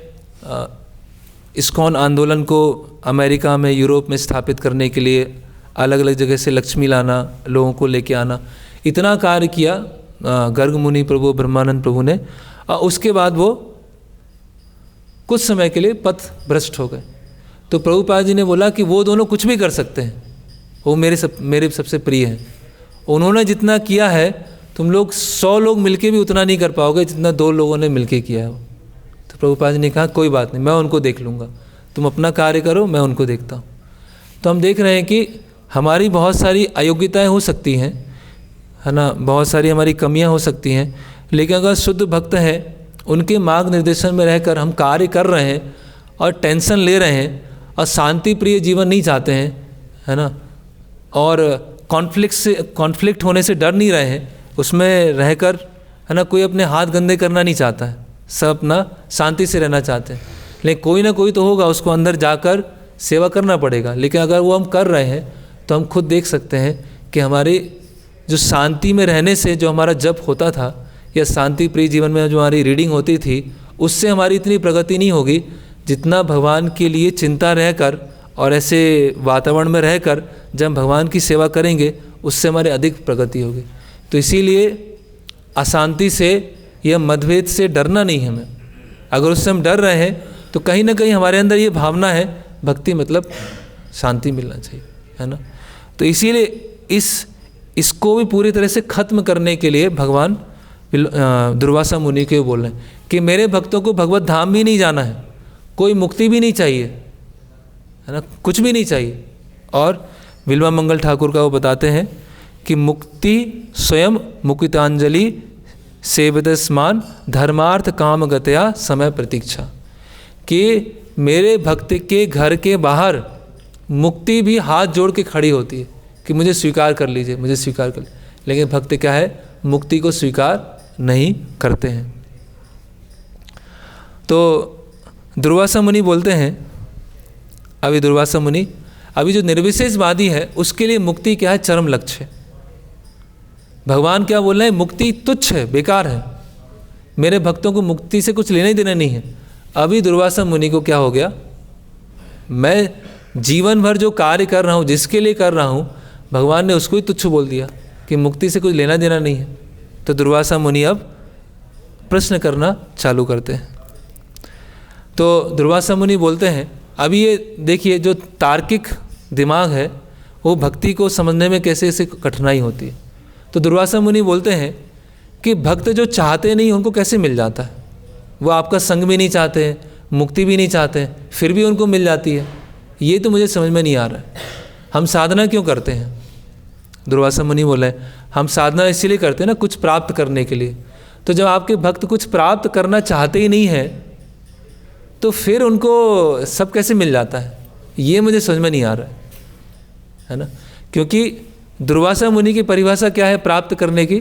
इस्कॉन आंदोलन को अमेरिका में, यूरोप में स्थापित करने के लिए अलग अलग जगह से लक्ष्मी लाना, लोगों को लेके आना, इतना कार्य किया गर्ग मुनि प्रभु ब्रह्मानंद प्रभु ने। और उसके बाद वो कुछ समय के लिए पथ भ्रष्ट हो गए। तो प्रभुपाद जी ने बोला कि वो दोनों कुछ भी कर सकते हैं, वो मेरे सबसे प्रिय हैं। उन्होंने जितना किया है तुम लोग 100 लोग मिलके भी उतना नहीं कर पाओगे जितना 2 लोगों ने मिलके किया है। तो प्रभुपाद जी ने कहा कोई बात नहीं, मैं उनको देख लूँगा, तुम अपना कार्य करो, मैं उनको देखता हूँ। तो हम देख रहे हैं कि हमारी बहुत सारी अयोग्यताएं हो सकती हैं, है ना, बहुत सारी हमारी कमियां हो सकती हैं, लेकिन अगर शुद्ध भक्त हैं, उनके मार्ग निर्देशन में रहकर हम कार्य कर रहे हैं और टेंशन ले रहे हैं और शांति प्रिय जीवन नहीं चाहते हैं, है ना, और कॉन्फ्लिक्ट होने से डर नहीं रहे हैं, उसमें रहकर, है ना, कोई अपने हाथ गंदे करना नहीं चाहता है, सब अपना शांति से रहना चाहते हैं। लेकिन कोई ना कोई तो होगा, उसको अंदर जाकर सेवा करना पड़ेगा। लेकिन अगर वो हम कर रहे हैं तो हम खुद देख सकते हैं कि हमारी जो शांति में रहने से जो हमारा जप होता था, या शांति प्रिय जीवन में जो हमारी रीडिंग होती थी, उससे हमारी इतनी प्रगति नहीं होगी जितना भगवान के लिए चिंता रहकर और ऐसे वातावरण में रहकर जब भगवान की सेवा करेंगे, उससे हमारे अधिक प्रगति होगी। तो इसीलिए अशांति से या मतभेद से डरना नहीं है हमें। अगर उससे हम डर रहे हैं तो कहीं ना कहीं हमारे अंदर ये भावना है भक्ति मतलब शांति मिलना चाहिए, है ना। तो इसीलिए इसको भी पूरी तरह से ख़त्म करने के लिए भगवान दुर्वासा मुनि को बोल रहे हैं कि मेरे भक्तों को भगवत धाम भी नहीं जाना है, कोई मुक्ति भी नहीं चाहिए, है ना, कुछ भी नहीं चाहिए। और बिल्वा मंगल ठाकुर का वो बताते हैं कि मुक्ति स्वयं मुक्तांजलि सेवदस्मान धर्मार्थ काम गतया समय प्रतीक्षा, कि मेरे भक्त के घर के बाहर मुक्ति भी हाथ जोड़ के खड़ी होती है कि मुझे स्वीकार कर लीजिए, मुझे स्वीकार कर लीजिए। लेकिन भक्त क्या है, मुक्ति को स्वीकार नहीं करते हैं। तो दुर्वासा मुनि बोलते हैं, अभी दुर्वासा मुनि, अभी जो निर्विशेषवादी है उसके लिए मुक्ति क्या है, चरम लक्ष्य है। भगवान क्या बोल रहे हैं, मुक्ति तुच्छ है, बेकार है, मेरे भक्तों को मुक्ति से कुछ लेना ही देना नहीं है। अभी दुर्वासा मुनि को क्या हो गया, मैं जीवन भर जो कार्य कर रहा हूँ, जिसके लिए कर रहा हूँ, भगवान ने उसको ही तुच्छ बोल दिया कि मुक्ति से कुछ लेना देना नहीं है। तो दुर्वासा मुनि अब प्रश्न करना चालू करते हैं। तो दुर्वासा मुनि बोलते हैं, अभी ये देखिए जो तार्किक दिमाग है वो भक्ति को समझने में कैसे ऐसे कठिनाई होती है। तो दुर्वासा मुनि बोलते हैं कि भक्त जो चाहते नहीं उनको कैसे मिल जाता है, वो आपका संग भी नहीं चाहते हैं, मुक्ति भी नहीं चाहते हैं, फिर भी उनको मिल जाती है, ये तो मुझे समझ में नहीं आ रहा है। हम साधना क्यों करते हैं? दुर्वासा मुनि बोले, हम साधना इसीलिए करते हैं ना, कुछ प्राप्त करने के लिए। तो जब आपके भक्त कुछ प्राप्त करना चाहते ही नहीं है तो फिर उनको सब कैसे मिल जाता है, ये मुझे समझ में नहीं आ रहा है ना। क्योंकि दुर्वासा मुनि की परिभाषा क्या है प्राप्त करने की,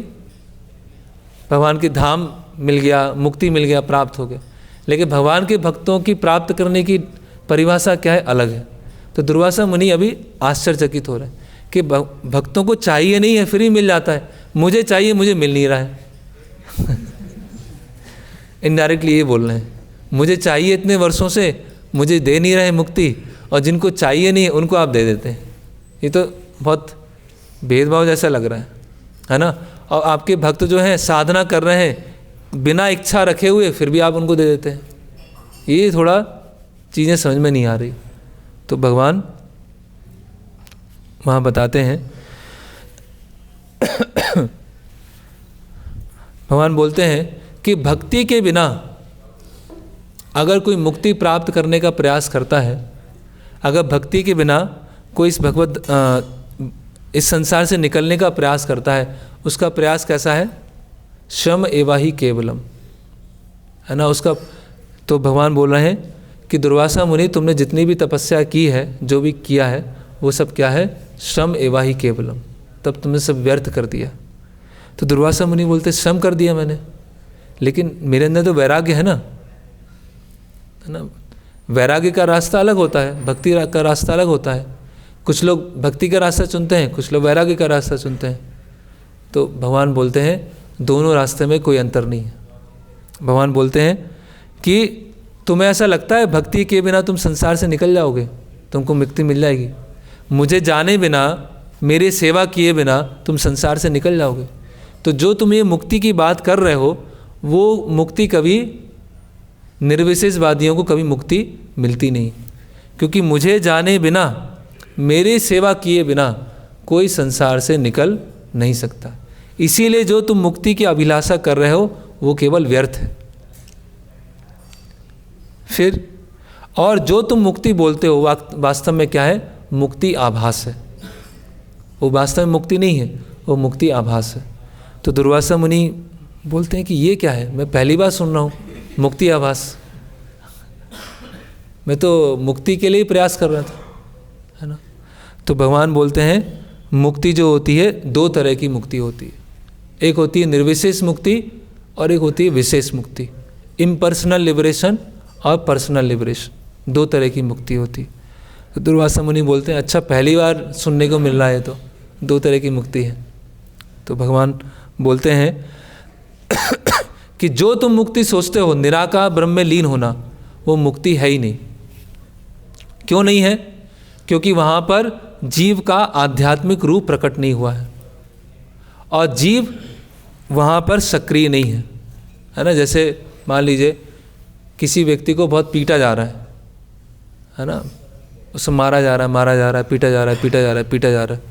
भगवान के धाम मिल गया, मुक्ति मिल गया, प्राप्त हो गया। लेकिन भगवान के भक्तों की प्राप्त करने की परिभाषा क्या है, अलग है। तो दुर्वासा मुनि अभी आश्चर्यचकित हो रहे हैं कि भक्तों को चाहिए नहीं है फिर ही मिल जाता है, मुझे चाहिए मुझे मिल नहीं रहा है। इनडायरेक्टली ये बोल रहे हैं, मुझे चाहिए इतने वर्षों से, मुझे दे नहीं रहे मुक्ति, और जिनको चाहिए नहीं है उनको आप दे देते हैं। ये तो बहुत भेदभाव जैसा लग रहा है ना। और आपके भक्त जो हैं साधना कर रहे हैं बिना इच्छा रखे हुए, फिर भी आप उनको दे देते हैं। ये थोड़ा चीज़ें समझ में नहीं आ रही। तो भगवान वहाँ बताते हैं, भगवान बोलते हैं कि भक्ति के बिना अगर कोई मुक्ति प्राप्त करने का प्रयास करता है, अगर भक्ति के बिना कोई इस संसार से निकलने का प्रयास करता है, उसका प्रयास कैसा है, श्रम एवा ही केवलम, है ना उसका। तो भगवान बोल रहे हैं कि दुर्वासा मुनि तुमने जितनी भी तपस्या की है, जो भी किया है, वो सब क्या है, श्रम एवा ही केवलम, तब तुमने सब व्यर्थ कर दिया। तो दुर्वासा मुनि बोलते श्रम कर दिया मैंने, लेकिन मेरे अंदर तो वैराग्य है ना, वैराग्य का रास्ता अलग होता है, भक्ति का रास्ता अलग होता है। कुछ लोग भक्ति का रास्ता चुनते हैं, कुछ लोग वैराग्य का रास्ता चुनते हैं। तो भगवान बोलते हैं दोनों रास्ते में कोई अंतर नहीं है। भगवान बोलते हैं कि तुम्हें ऐसा लगता है भक्ति के बिना तुम संसार से निकल जाओगे, तुमको मुक्ति मिल जाएगी, मुझे जाने बिना, मेरे सेवा किए बिना तुम संसार से निकल जाओगे। तो जो तुम ये मुक्ति की बात कर रहे हो, वो मुक्ति कभी, निर्विशेषवादियों को कभी मुक्ति मिलती नहीं, क्योंकि मुझे जाने बिना, मेरी सेवा किए बिना कोई संसार से निकल नहीं सकता। इसीलिए जो तुम मुक्ति की अभिलाषा कर रहे हो वो केवल व्यर्थ है। फिर और जो तुम मुक्ति बोलते हो वास्तव में क्या है, मुक्ति आभास है, वो वास्तव में मुक्ति नहीं है, वो मुक्ति आभास है। तो दुर्वासा मुनि बोलते हैं कि ये क्या है, मैं पहली बार सुन रहा हूँ मुक्ति आभास, मैं तो मुक्ति के लिए ही प्रयास कर रहा था, है ना। तो भगवान बोलते हैं मुक्ति जो होती है, दो तरह की मुक्ति होती है, एक होती है निर्विशेष मुक्ति और एक होती है विशेष मुक्ति। इम्पर्सनल लिबरेशन और पर्सनल लिबरेशन, दो तरह की मुक्ति होती है। तो दुर्वासा मुनि बोलते हैं अच्छा पहली बार सुनने को मिल रहा है, तो दो तरह की मुक्ति है। तो भगवान बोलते हैं कि जो तुम मुक्ति सोचते हो, निराकार ब्रह्म में लीन होना, वो मुक्ति है ही नहीं। क्यों नहीं है? क्योंकि वहाँ पर जीव का आध्यात्मिक रूप प्रकट नहीं हुआ है और जीव वहाँ पर सक्रिय नहीं है, है ना। जैसे मान लीजिए किसी व्यक्ति को बहुत पीटा जा रहा है ना, उसे मारा जा रहा है, पीटा जा रहा है,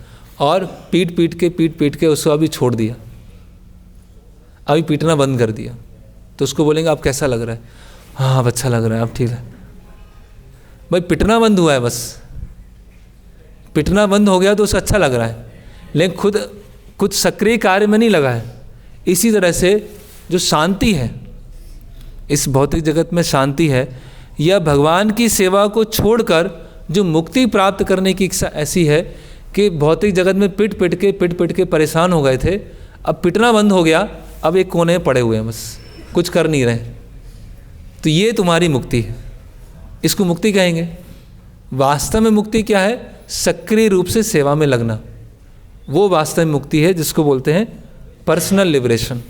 और पीट पीट के उसको अभी छोड़ दिया, अभी पीटना बंद कर दिया। तो उसको बोलेंगे आप कैसा लग रहा है? हाँ अब अच्छा लग रहा है, अब ठीक है। भाई पिटना बंद हुआ है, बस पिटना बंद हो गया तो उसे अच्छा लग रहा है, लेकिन खुद कुछ सक्रिय कार्य में नहीं लगा है। इसी तरह से जो शांति है, इस भौतिक जगत में शांति है, या भगवान की सेवा को छोड़कर जो मुक्ति प्राप्त करने की इच्छा ऐसी है कि भौतिक जगत में पिट पिट के परेशान हो गए थे, अब पिटना बंद हो गया, अब एक कोने में पड़े हुए हैं, बस कुछ कर नहीं रहे, तो ये तुम्हारी मुक्ति है, इसको मुक्ति कहेंगे। वास्तव में मुक्ति क्या है? सक्रिय रूप से सेवा में लगना, वो वास्तव में मुक्ति है, जिसको बोलते हैं पर्सनल लिबरेशन।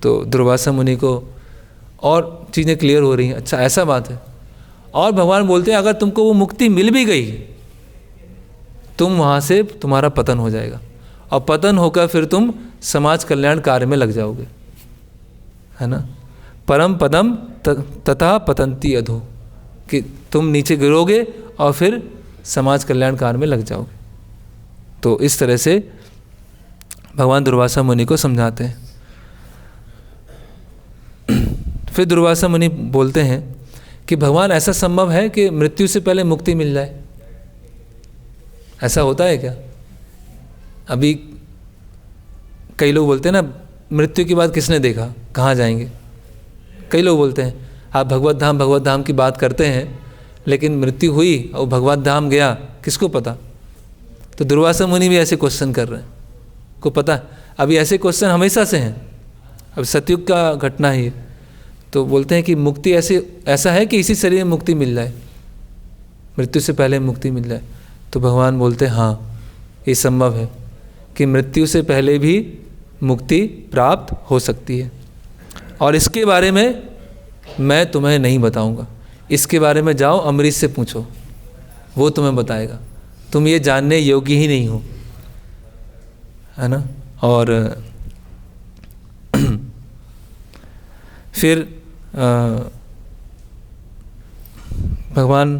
तो दुर्वासा मुनि को और चीज़ें क्लियर हो रही हैं, अच्छा ऐसा बात है। और भगवान बोलते हैं अगर तुमको वो मुक्ति मिल भी गई, तुम वहाँ से तुम्हारा पतन हो जाएगा, और पतन होकर फिर तुम समाज कल्याण कार्य में लग जाओगे, है ना। परम पदम तथा पतंती अधो, कि तुम नीचे गिरोगे और फिर समाज कल्याण कार्य में लग जाओगे। तो इस तरह से भगवान दुर्वासा मुनि को समझाते हैं। फिर दुर्वासा मुनि बोलते हैं कि भगवान ऐसा संभव है कि मृत्यु से पहले मुक्ति मिल जाए? ऐसा होता है क्या? अभी कई लोग बोलते हैं ना, मृत्यु के बाद किसने देखा, कहाँ जाएंगे? कई लोग बोलते हैं आप भगवत धाम की बात करते हैं, लेकिन मृत्यु हुई और भगवत धाम गया, किसको पता? तो दुर्वासा मुनि भी ऐसे क्वेश्चन कर रहे हैं, को पता है? अभी ऐसे क्वेश्चन हमेशा से हैं, अब सतयुग का घटना ही है। तो बोलते हैं कि मुक्ति ऐसा है कि इसी शरीर में मुक्ति मिल जाए, मृत्यु से पहले मुक्ति मिल जाए। तो भगवान बोलते हैं हाँ, ये संभव है कि मृत्यु से पहले भी मुक्ति प्राप्त हो सकती है, और इसके बारे में मैं तुम्हें नहीं बताऊंगा। इसके बारे में जाओ अमरीश से पूछो, वो तुम्हें बताएगा, तुम ये जानने योग्य ही नहीं हो, है ना। और फिर भगवान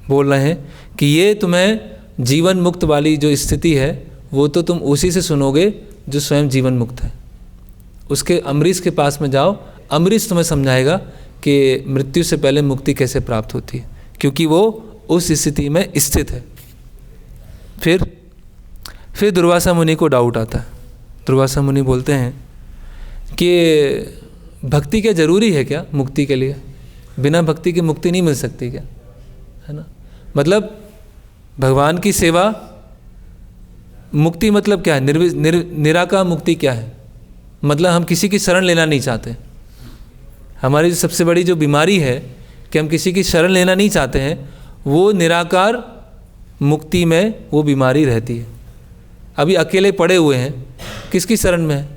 बोल रहे हैं कि ये तुम्हें जीवन मुक्त वाली जो स्थिति है, वो तो तुम उसी से सुनोगे जो स्वयं जीवन मुक्त है। उसके अमरीश के पास में जाओ, अमरीश तुम्हें समझाएगा कि मृत्यु से पहले मुक्ति कैसे प्राप्त होती है, क्योंकि वो उस स्थिति में स्थित है। फिर दुर्वासा मुनि को डाउट आता है। दुर्वासा मुनि बोलते हैं कि भक्ति क्या जरूरी है क्या मुक्ति के लिए? बिना भक्ति के मुक्ति नहीं मिल सकती क्या, है ना। मतलब भगवान की सेवा, मुक्ति मतलब क्या है? निराकार मुक्ति क्या है? मतलब हम किसी की शरण लेना नहीं चाहते। हमारी सबसे बड़ी जो बीमारी है कि हम किसी की शरण लेना नहीं चाहते हैं, वो निराकार मुक्ति में वो बीमारी रहती है। अभी अकेले पड़े हुए हैं, किसकी शरण में है?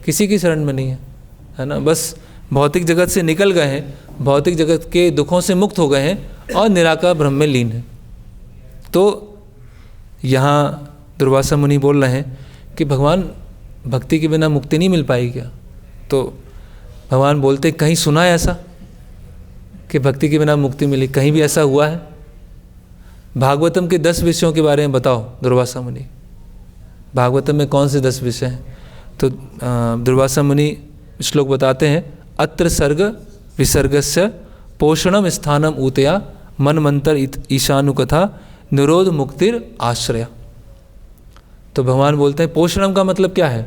किसी की शरण में नहीं है, है ना। बस भौतिक जगत से निकल गए हैं, भौतिक जगत के दुखों से मुक्त हो गए हैं और निराकार ब्रह्म में लीन है। तो यहाँ दुर्वासा मुनि बोल रहे हैं कि भगवान भक्ति के बिना मुक्ति नहीं मिल पाएगी क्या? तो भगवान बोलते कहीं सुना है ऐसा कि भक्ति के बिना मुक्ति मिली? कहीं भी ऐसा हुआ है? भागवतम के 10 विषयों के बारे में बताओ दुर्वासा मुनि। भागवतम में कौन से 10 विषय हैं? तो दुर्वासा मुनि श्लोक बताते हैं, अत्र सर्ग विसर्गस्य पोषणम स्थानम ऊतया मन मंत्र ईशानुकथा निरोध मुक्तिर आश्रया। तो भगवान बोलते हैं पोषणम का मतलब क्या है?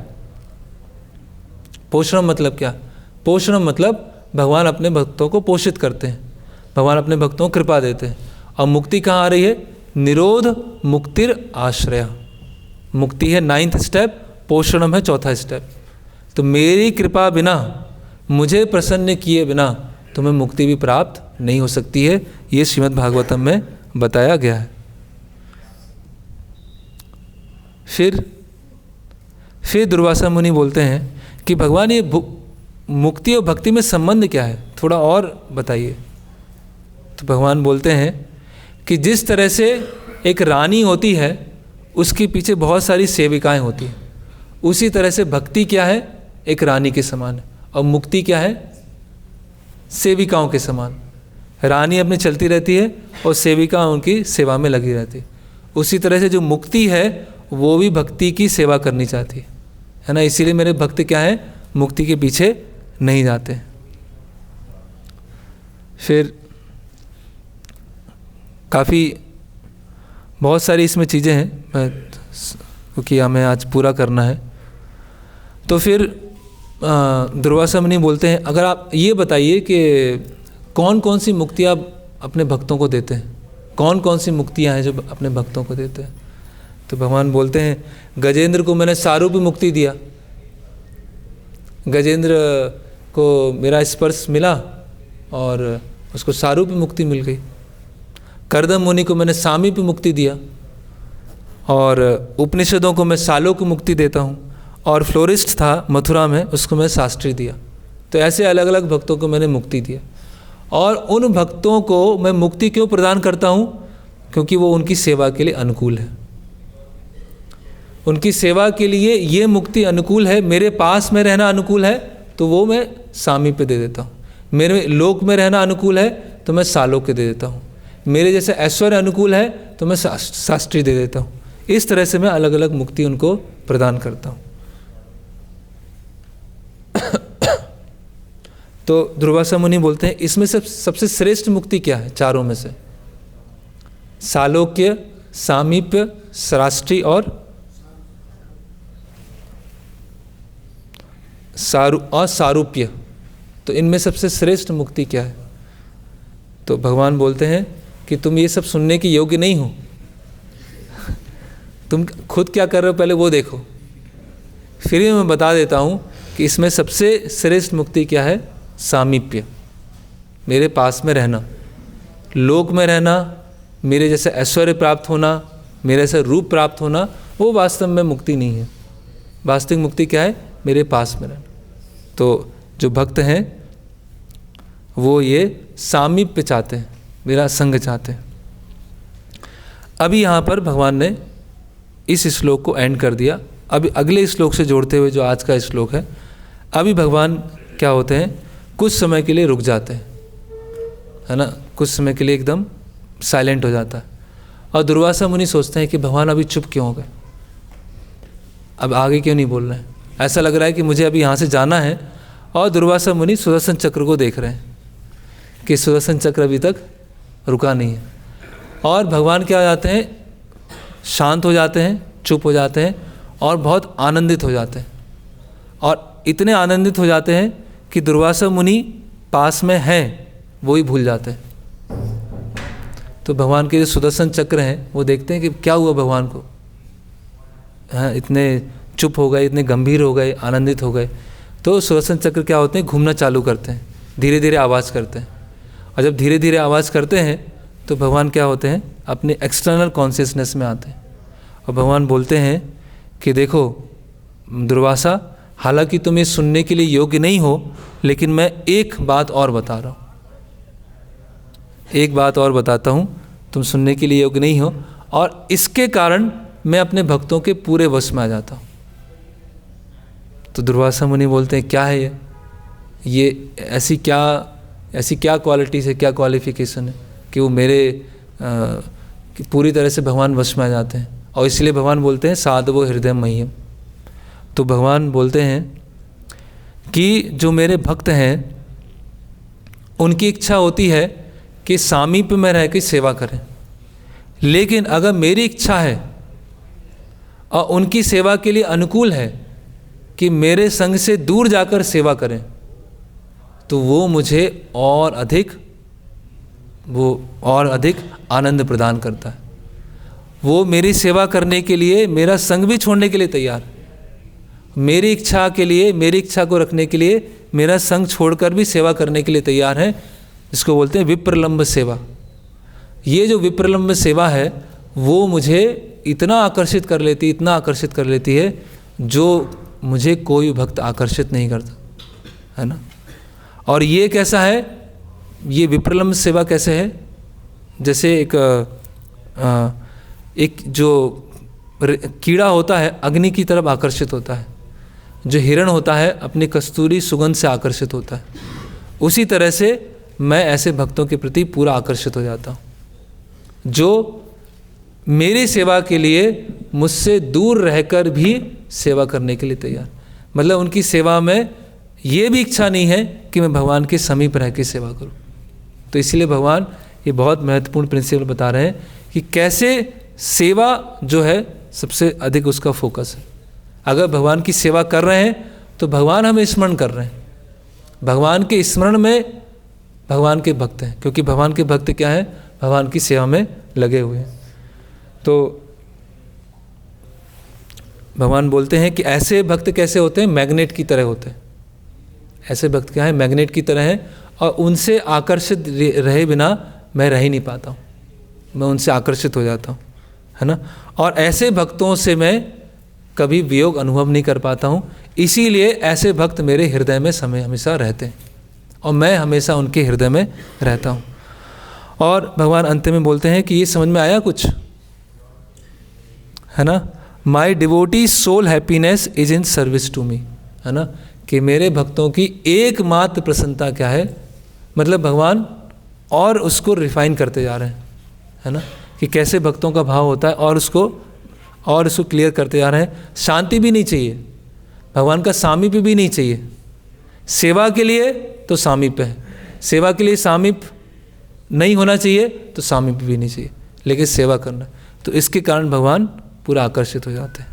पोषणम मतलब क्या? पोषणम मतलब भगवान अपने भक्तों को पोषित करते हैं, भगवान अपने भक्तों को कृपा देते हैं। और मुक्ति कहाँ आ रही है? निरोध मुक्तिर आश्रया। मुक्ति है 9th स्टेप, पोषणम है 4था स्टेप। तो मेरी कृपा बिना, मुझे प्रसन्न किए बिना तुम्हें मुक्ति भी प्राप्त नहीं हो सकती है। ये श्रीमद् भागवतम में बताया गया है। फिर दुर्वासा मुनि बोलते हैं कि भगवान ये मुक्ति और भक्ति में संबंध क्या है, थोड़ा और बताइए। तो भगवान बोलते हैं कि जिस तरह से एक रानी होती है, उसके पीछे बहुत सारी सेविकाएं होती हैं, उसी तरह से भक्ति क्या है? एक रानी के समान है। और मुक्ति क्या है? सेविकाओं के समान। रानी अपनी चलती रहती है और सेविका उनकी सेवा में लगी रहती है। उसी तरह से जो मुक्ति है वो भी भक्ति की सेवा करनी चाहती है ना। इसीलिए मेरे भक्त क्या है? मुक्ति के पीछे नहीं जाते। फिर काफ़ी बहुत सारी इसमें चीज़ें हैं, क्योंकि हमें आज पूरा करना है। तो फिर दुर्वासा मुनि बोलते हैं, अगर आप ये बताइए कि कौन कौन सी मुक्तियाँ अपने भक्तों को देते हैं, कौन कौन सी मुक्तियाँ हैं जो अपने भक्तों को देते हैं। तो भगवान बोलते हैं, गजेंद्र को मैंने सारूप्य मुक्ति दिया, गजेंद्र को मेरा स्पर्श मिला और उसको सारूप्य मुक्ति मिल गई। कर्दम मुनि को मैंने सामीप्य मुक्ति दिया, और उपनिषदों को मैं सालों की मुक्ति देता हूँ, और फ्लोरिस्ट था मथुरा में, उसको मैं शास्त्री दिया। तो ऐसे अलग अलग भक्तों को मैंने मुक्ति दिया। और उन भक्तों को मैं मुक्ति क्यों प्रदान करता हूँ? क्योंकि वो उनकी सेवा के लिए अनुकूल है, उनकी सेवा के लिए ये मुक्ति अनुकूल है। मेरे पास में रहना अनुकूल है तो वो मैं सामीप्य दे देता हूँ, मेरे लोक में रहना अनुकूल है तो मैं सालोक्य दे देता हूँ, मेरे जैसे ऐश्वर्य अनुकूल है तो मैं शास्त्री दे देता हूँ। इस तरह से मैं अलग अलग मुक्ति उनको प्रदान करता हूँ। तो दुर्वासा मुनि बोलते हैं, इसमें सबसे श्रेष्ठ मुक्ति क्या है चारों में से? सालोक्य, सामीप्य, शास्त्री और सारूप्य। तो इनमें सबसे श्रेष्ठ मुक्ति क्या है? तो भगवान बोलते हैं कि तुम ये सब सुनने के योग्य नहीं हो, तुम खुद क्या कर रहे हो पहले वो देखो, फिर भी मैं बता देता हूँ कि इसमें सबसे श्रेष्ठ मुक्ति क्या है? सामीप्य, मेरे पास में रहना, लोक में रहना, मेरे जैसे ऐश्वर्य प्राप्त होना, मेरे जैसे रूप प्राप्त होना, वो वास्तव में मुक्ति नहीं है। वास्तविक मुक्ति क्या है? मेरे पास में रहना। तो जो भक्त हैं वो ये सामीप्य चाहते हैं, मेरा संग चाहते हैं। अभी यहाँ पर भगवान ने इस श्लोक को एंड कर दिया। अभी अगले श्लोक से जोड़ते हुए जो आज का श्लोक है, अभी भगवान क्या होते हैं, कुछ समय के लिए रुक जाते हैं, है ना, कुछ समय के लिए एकदम साइलेंट हो जाता है। और दुर्वासा मुनि सोचते हैं कि भगवान अभी चुप क्यों हो गए, अब आगे क्यों नहीं बोल रहे हैं, ऐसा लग रहा है कि मुझे अभी यहाँ से जाना है। और दुर्वासा मुनि सुदर्शन चक्र को देख रहे हैं कि सुदर्शन चक्र अभी तक रुका नहीं है। और भगवान क्या हो जाते हैं, शांत हो जाते हैं, चुप हो जाते हैं और बहुत आनंदित हो जाते हैं। और इतने आनंदित हो जाते हैं कि दुर्वासा मुनि पास में हैं वो ही भूल जाते हैं। तो भगवान के जो सुदर्शन चक्र हैं वो देखते हैं कि क्या हुआ भगवान को, हाँ, इतने चुप हो गए, इतने गंभीर हो गए, आनंदित हो गए। तो सुदर्शन चक्र क्या होते हैं, घूमना चालू करते हैं, धीरे धीरे आवाज़ करते हैं। और जब धीरे धीरे आवाज़ करते हैं तो भगवान क्या होते हैं, अपने एक्सटर्नल कॉन्शियसनेस में आते हैं। और भगवान बोलते हैं कि देखो दुर्वासा, हालांकि तुम ये सुनने के लिए योग्य नहीं हो, लेकिन मैं एक बात और बता रहा हूँ, एक बात और बताता हूँ, तुम सुनने के लिए योग्य नहीं हो, और इसके कारण मैं अपने भक्तों के पूरे वश में आ जाता हूँ। तो दुर्वासा मुनि बोलते हैं, क्या है ये ऐसी क्या क्वालिटीज़ है, क्या क्वालिफिकेशन है कि वो मेरे कि पूरी तरह से भगवान वश में आ जाते हैं। और इसलिए भगवान बोलते हैं साधवो हृदय मह्यम। तो भगवान बोलते हैं कि जो मेरे भक्त हैं उनकी इच्छा होती है कि सामीप्य में रह के सेवा करें, लेकिन अगर मेरी इच्छा है और उनकी सेवा के लिए अनुकूल है कि मेरे संग से दूर जाकर सेवा करें, तो वो मुझे और अधिक आनंद प्रदान करता है। वो मेरी सेवा करने के लिए मेरा संग भी छोड़ने के लिए तैयार है, मेरी इच्छा के लिए, मेरी इच्छा को रखने के लिए मेरा संग छोड़कर भी सेवा करने के लिए तैयार है। इसको बोलते हैं विप्रलंब सेवा। ये जो विप्रलंब सेवा है वो मुझे इतना आकर्षित कर लेती है जो मुझे कोई भक्त आकर्षित नहीं करता, है ना। और ये कैसा है, ये विप्रलंब सेवा कैसे है, जैसे एक जो कीड़ा होता है अग्नि की तरफ आकर्षित होता है, जो हिरण होता है अपनी कस्तूरी सुगंध से आकर्षित होता है, उसी तरह से मैं ऐसे भक्तों के प्रति पूरा आकर्षित हो जाता हूँ जो मेरी सेवा के लिए मुझसे दूर रहकर भी सेवा करने के लिए तैयार। मतलब उनकी सेवा में ये भी इच्छा नहीं है कि मैं भगवान के समीप रह के सेवा करूं। तो इसलिए भगवान ये बहुत महत्वपूर्ण प्रिंसिपल बता रहे हैं कि कैसे सेवा जो है सबसे अधिक उसका फोकस है। अगर भगवान की सेवा कर रहे हैं तो भगवान हमें स्मरण कर रहे हैं। भगवान के स्मरण में भगवान के भक्त हैं, क्योंकि भगवान के भक्त क्या है, भगवान की सेवा में लगे हुए हैं। तो भगवान बोलते हैं कि ऐसे भक्त कैसे होते हैं, मैग्नेट की तरह होते हैं। ऐसे भक्त क्या है, मैग्नेट की तरह हैं, और उनसे आकर्षित रहे बिना मैं रह ही नहीं पाता हूँ, मैं उनसे आकर्षित हो जाता हूँ, है ना। और ऐसे भक्तों से मैं कभी वियोग अनुभव नहीं कर पाता हूँ, इसीलिए ऐसे भक्त मेरे हृदय में हमेशा रहते हैं और मैं हमेशा उनके हृदय में रहता हूँ। और भगवान अंत में बोलते हैं कि ये समझ में आया कुछ, है ना। My devotee sole happiness is in service to me, है ना, कि मेरे भक्तों की एकमात्र प्रसन्नता क्या है, मतलब भगवान और उसको रिफाइन करते जा रहे हैं, है ना, कि कैसे भक्तों का भाव होता है और उसको क्लियर करते जा रहे हैं। शांति भी नहीं चाहिए, भगवान का सामीप्य भी नहीं चाहिए। सेवा के लिए तो सामीप्य है, सेवा के लिए सामीप्य नहीं होना चाहिए तो सामीप्य भी नहीं चाहिए, लेकिन सेवा करना, तो इसके कारण भगवान पूरा आकर्षित हो जाते हैं।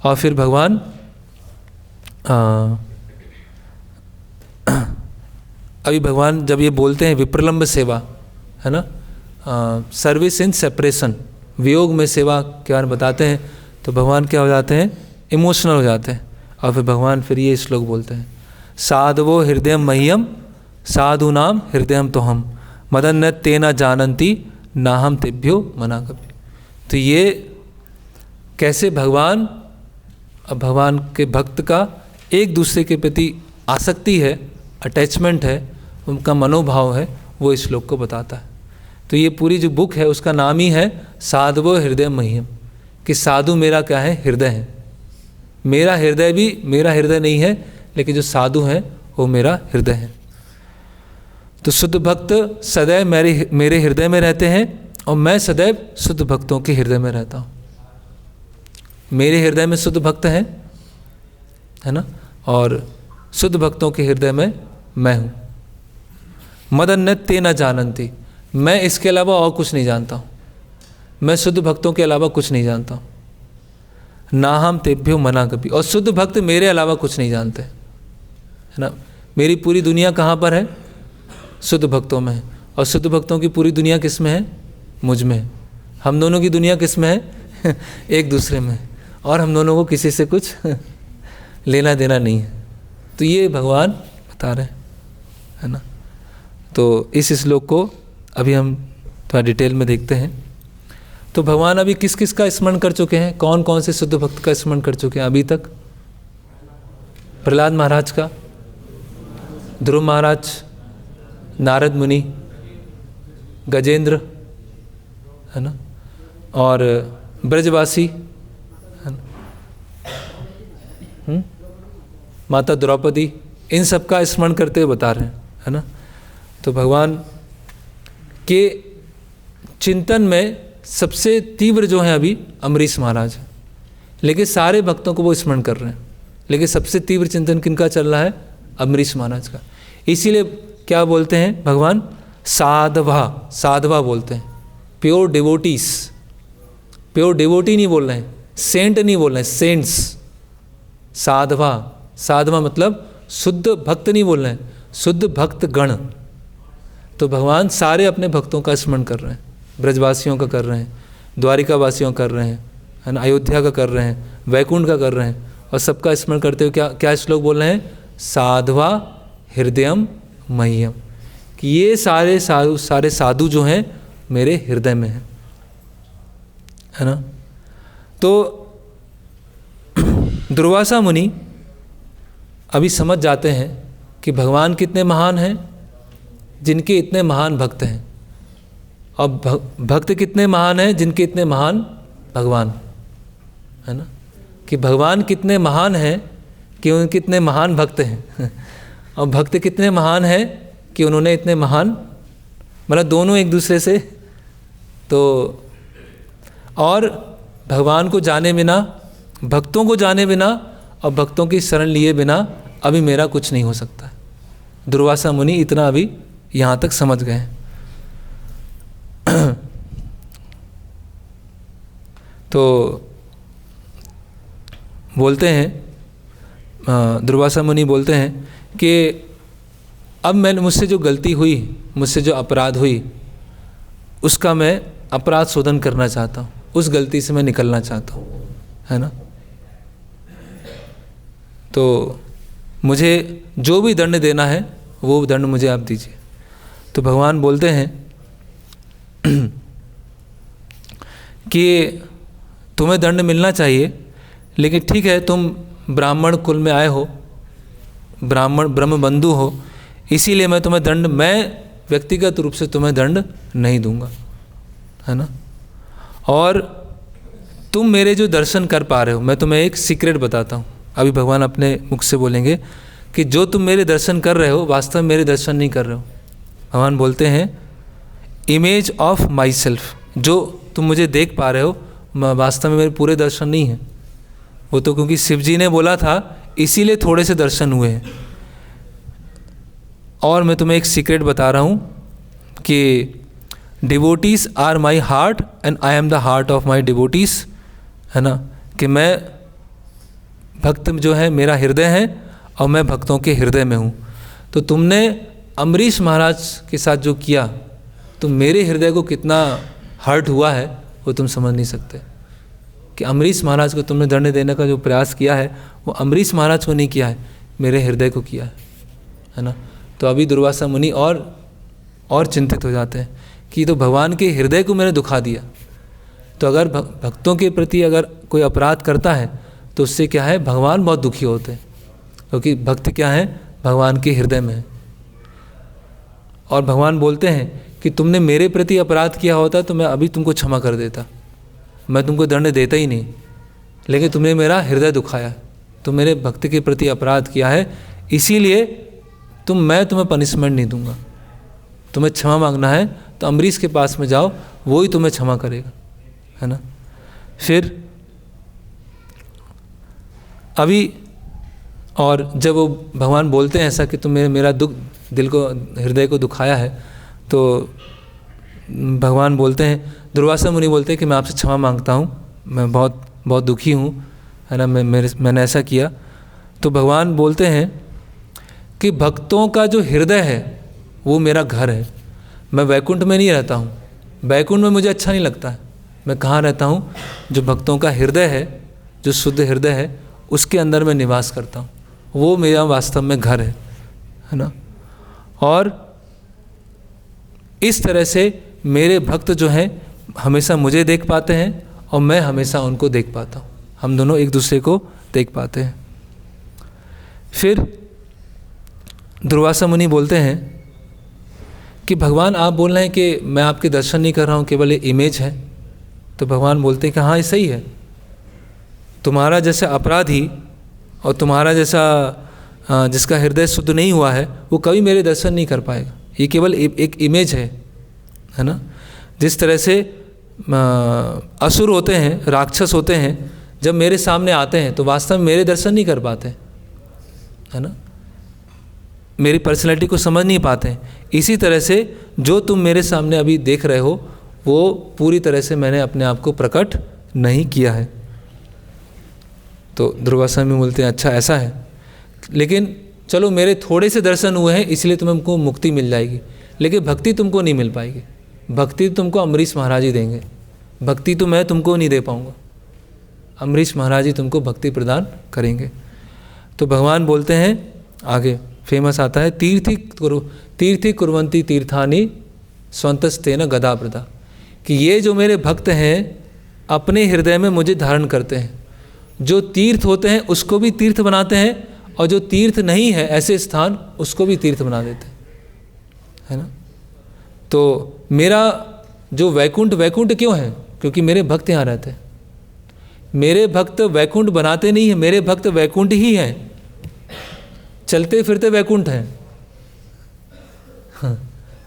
और फिर भगवान अभी भगवान जब ये बोलते हैं विप्रलंब सेवा, है ना, सर्विस इन सेपरेशन, वियोग में सेवा के बारे में बताते हैं, तो भगवान क्या हो जाते हैं, इमोशनल हो जाते हैं। और फिर भगवान फिर ये श्लोक बोलते हैं, साधवो हृदय मह्यम साधु नाम हृदय तो हम मदन तेना जानंती ना हम तेभ्यो मना कभी। तो ये कैसे भगवान के भक्त का एक दूसरे के प्रति आसक्ति है, अटैचमेंट है, उनका मनोभाव है, वो इस श्लोक को बताता है। तो ये पूरी जो बुक है उसका नाम ही है साधवो हृदय मह्यम, कि साधु मेरा क्या है, हृदय है। मेरा हृदय भी मेरा हृदय नहीं है, लेकिन जो साधु हैं वो मेरा हृदय है। तो शुद्ध भक्त सदैव मेरे हृदय में रहते हैं और मैं सदैव शुद्ध भक्तों के हृदय में रहता हूँ। मेरे हृदय में शुद्ध भक्त हैं, है ना, और शुद्ध भक्तों के हृदय में मैं हूँ। मदन्य ते न जानंती, मैं इसके अलावा और कुछ नहीं जानता हूँ, मैं शुद्ध भक्तों के अलावा कुछ नहीं जानता हूँ। ना हम तेभ्यो मना कभी, और शुद्ध भक्त मेरे अलावा कुछ नहीं जानते, है ना। मेरी पूरी दुनिया कहाँ पर है, शुद्ध भक्तों में है, और शुद्ध भक्तों की पूरी दुनिया किस में है, मुझ में है। हम दोनों की दुनिया किस में है एक दूसरे में, और हम दोनों को किसी से कुछ लेना देना नहीं है। तो ये भगवान बता रहे हैं, है ना। तो इस श्लोक को अभी हम थोड़ा डिटेल में देखते हैं। तो भगवान अभी किस किस का स्मरण कर चुके हैं, कौन कौन से शुद्ध भक्त का स्मरण कर चुके हैं अभी तक? प्रहलाद महाराज का, ध्रुव महाराज, नारद मुनि, गजेंद्र, है ना, और ब्रजवासी, है ना, माता द्रौपदी, इन सब का स्मरण करते हुए बता रहे हैं, है ना। तो भगवान के चिंतन में सबसे तीव्र जो है अभी अम्बरीश महाराज है, लेकिन सारे भक्तों को वो स्मरण कर रहे हैं, लेकिन सबसे तीव्र चिंतन किनका चल रहा है, अम्बरीश महाराज का। इसीलिए क्या बोलते हैं भगवान, साधवा, साधवा बोलते हैं, प्योर डिवोटीज। प्योर डिवोटी नहीं बोल रहे हैं, सेंट नहीं बोल रहे हैं, सेंट्स। साधवा, साधवा मतलब शुद्ध भक्त नहीं बोल रहे हैं, शुद्ध भक्त गण। तो भगवान सारे अपने भक्तों का स्मरण कर रहे हैं, ब्रजवासियों का कर रहे हैं, द्वारिका वासियों का कर रहे हैं, है ना, अयोध्या का कर रहे हैं, वैकुंठ का कर रहे हैं, और सबका स्मरण करते हुए क्या क्या श्लोक बोल रहे हैं, साधवा हृदयम मह्यम, कि ये सारे साधु जो हैं मेरे हृदय में हैं, है ना। तो दुर्वासा मुनि अभी समझ जाते हैं कि भगवान कितने महान हैं, जिनके इतने महान भक्त हैं, और भक्त कितने महान हैं, जिनके इतने महान भगवान, है ना, कि भगवान कितने महान हैं कि उनके इतने महान भक्त हैं और भक्त कितने महान हैं कि उन्होंने इतने महान, मतलब दोनों एक दूसरे से। तो और भगवान को जाने बिना, भक्तों को जाने बिना और भक्तों की शरण लिए बिना अभी मेरा कुछ नहीं हो सकता है। दुर्वासा मुनि इतना अभी यहाँ तक समझ गए हैं। तो बोलते हैं दुर्वासा मुनि बोलते हैं कि अब मैंने मुझसे जो गलती हुई, मुझसे जो अपराध हुई, उसका मैं अपराध शोधन करना चाहता हूँ, उस गलती से मैं निकलना चाहता हूँ, है ना। तो मुझे जो भी दंड देना है वो दंड मुझे आप दीजिए। तो भगवान बोलते हैं कि तुम्हें दंड मिलना चाहिए, लेकिन ठीक है, तुम ब्राह्मण कुल में आए हो, ब्राह्मण ब्रह्म बंधु हो, इसीलिए मैं तुम्हें दंड, मैं व्यक्तिगत रूप से तुम्हें दंड नहीं दूंगा, है ना। और तुम मेरे जो दर्शन कर पा रहे हो, मैं तुम्हें एक सीक्रेट बताता हूँ। अभी भगवान अपने मुख से बोलेंगे कि जो तुम मेरे दर्शन कर रहे हो, वास्तव में मेरे दर्शन नहीं कर रहे हो। भगवान बोलते हैं इमेज ऑफ माई सेल्फ, जो तुम मुझे देख पा रहे हो, वास्तव में मेरे पूरे दर्शन नहीं हैं। वो तो क्योंकि शिव जी ने बोला था इसीलिए थोड़े से दर्शन हुए हैं। और मैं तुम्हें एक सीक्रेट बता रहा हूँ कि devotees are my heart and I am the heart of my devotees, है ना। कि मैं भक्त जो है मेरा हृदय है और मैं भक्तों के हृदय में हूँ। तो तुमने अम्बरीश महाराज के साथ जो किया, तो मेरे हृदय को कितना हर्ट हुआ है वो तुम समझ नहीं सकते। कि अम्बरीश महाराज को तुमने दंड देने का जो प्रयास किया है वो अम्बरीश महाराज को नहीं किया है, मेरे हृदय को किया है ना। तो अभी दुर्वासा मुनि और चिंतित हो जाते हैं कि तो भगवान के हृदय को मैंने दुखा दिया। तो अगर भक्तों के प्रति अगर कोई अपराध करता है तो उससे क्या है, भगवान बहुत दुखी होते हैं, क्योंकि भक्त क्या है, भगवान के हृदय में है। और भगवान बोलते हैं कि तुमने मेरे प्रति अपराध किया होता तो मैं अभी तुमको क्षमा कर देता, मैं तुमको दंड देता ही नहीं, लेकिन तुमने मेरा हृदय दुखाया, तुम मेरे भक्त के प्रति अपराध किया है, इसीलिए मैं तुम्हें पनिशमेंट नहीं दूंगा। तुम्हें क्षमा मांगना है तो अम्बरीश के पास में जाओ, वो ही तुम्हें क्षमा करेगा, है ना। फिर अभी और जब वो भगवान बोलते हैं ऐसा कि तुमने मेरा दुख, दिल को, हृदय को दुखाया है, तो भगवान बोलते हैं, दुर्वासा मुनि बोलते हैं कि मैं आपसे क्षमा मांगता हूँ, मैं बहुत बहुत दुखी हूँ, है ना, मैंने ऐसा किया। तो भगवान बोलते हैं कि भक्तों का जो हृदय है वो मेरा घर है, मैं वैकुंठ में नहीं रहता हूँ, वैकुंठ में मुझे अच्छा नहीं लगता है। मैं कहाँ रहता हूँ, जो भक्तों का हृदय है, जो शुद्ध हृदय है, उसके अंदर मैं निवास करता हूँ, वो मेरा वास्तव में घर है ना। और इस तरह से मेरे भक्त जो हैं हमेशा मुझे देख पाते हैं और मैं हमेशा उनको देख पाता हूँ, हम दोनों एक दूसरे को देख पाते हैं। फिर दुर्वासा मुनि बोलते हैं कि भगवान आप बोल रहे हैं कि मैं आपके दर्शन नहीं कर रहा हूँ, केवल ये इमेज है। तो भगवान बोलते हैं कि हाँ, ये सही है, तुम्हारा जैसा अपराधी और तुम्हारा जैसा जिसका हृदय शुद्ध नहीं हुआ है वो कभी मेरे दर्शन नहीं कर पाएगा, ये केवल एक इमेज है ना। जिस तरह से असुर होते हैं, राक्षस होते हैं, जब मेरे सामने आते हैं तो वास्तव में मेरे दर्शन नहीं कर पाते, है ना, मेरी पर्सनैलिटी को समझ नहीं पाते। इसी तरह से जो तुम मेरे सामने अभी देख रहे हो वो पूरी तरह से मैंने अपने आप को प्रकट नहीं किया है। तो दुर्वासा में बोलते हैं अच्छा ऐसा है, लेकिन चलो मेरे थोड़े से दर्शन हुए हैं इसलिए तुमको मुक्ति मिल जाएगी, लेकिन भक्ति तुमको नहीं मिल पाएगी। भक्ति तुमको अम्बरीश महाराज ही देंगे, भक्ति तो मैं तुमको नहीं दे पाऊँगा, अम्बरीश महाराज ही तुमको भक्ति प्रदान करेंगे। तो भगवान बोलते हैं आगे फेमस आता है, तीर्थी कुर्वन्ति तीर्थानि स्वंतस्तेन गदा प्रदा, कि ये जो मेरे भक्त हैं अपने हृदय में मुझे धारण करते हैं, जो तीर्थ होते हैं उसको भी तीर्थ बनाते हैं और जो तीर्थ नहीं है ऐसे स्थान उसको भी तीर्थ बना देते हैं, है ना। तो मेरा जो वैकुंठ क्यों है, क्योंकि मेरे भक्त यहाँ रहते हैं। मेरे भक्त वैकुंठ बनाते नहीं हैं, मेरे भक्त वैकुंठ ही हैं, चलते फिरते वैकुंठ हैं। हाँ,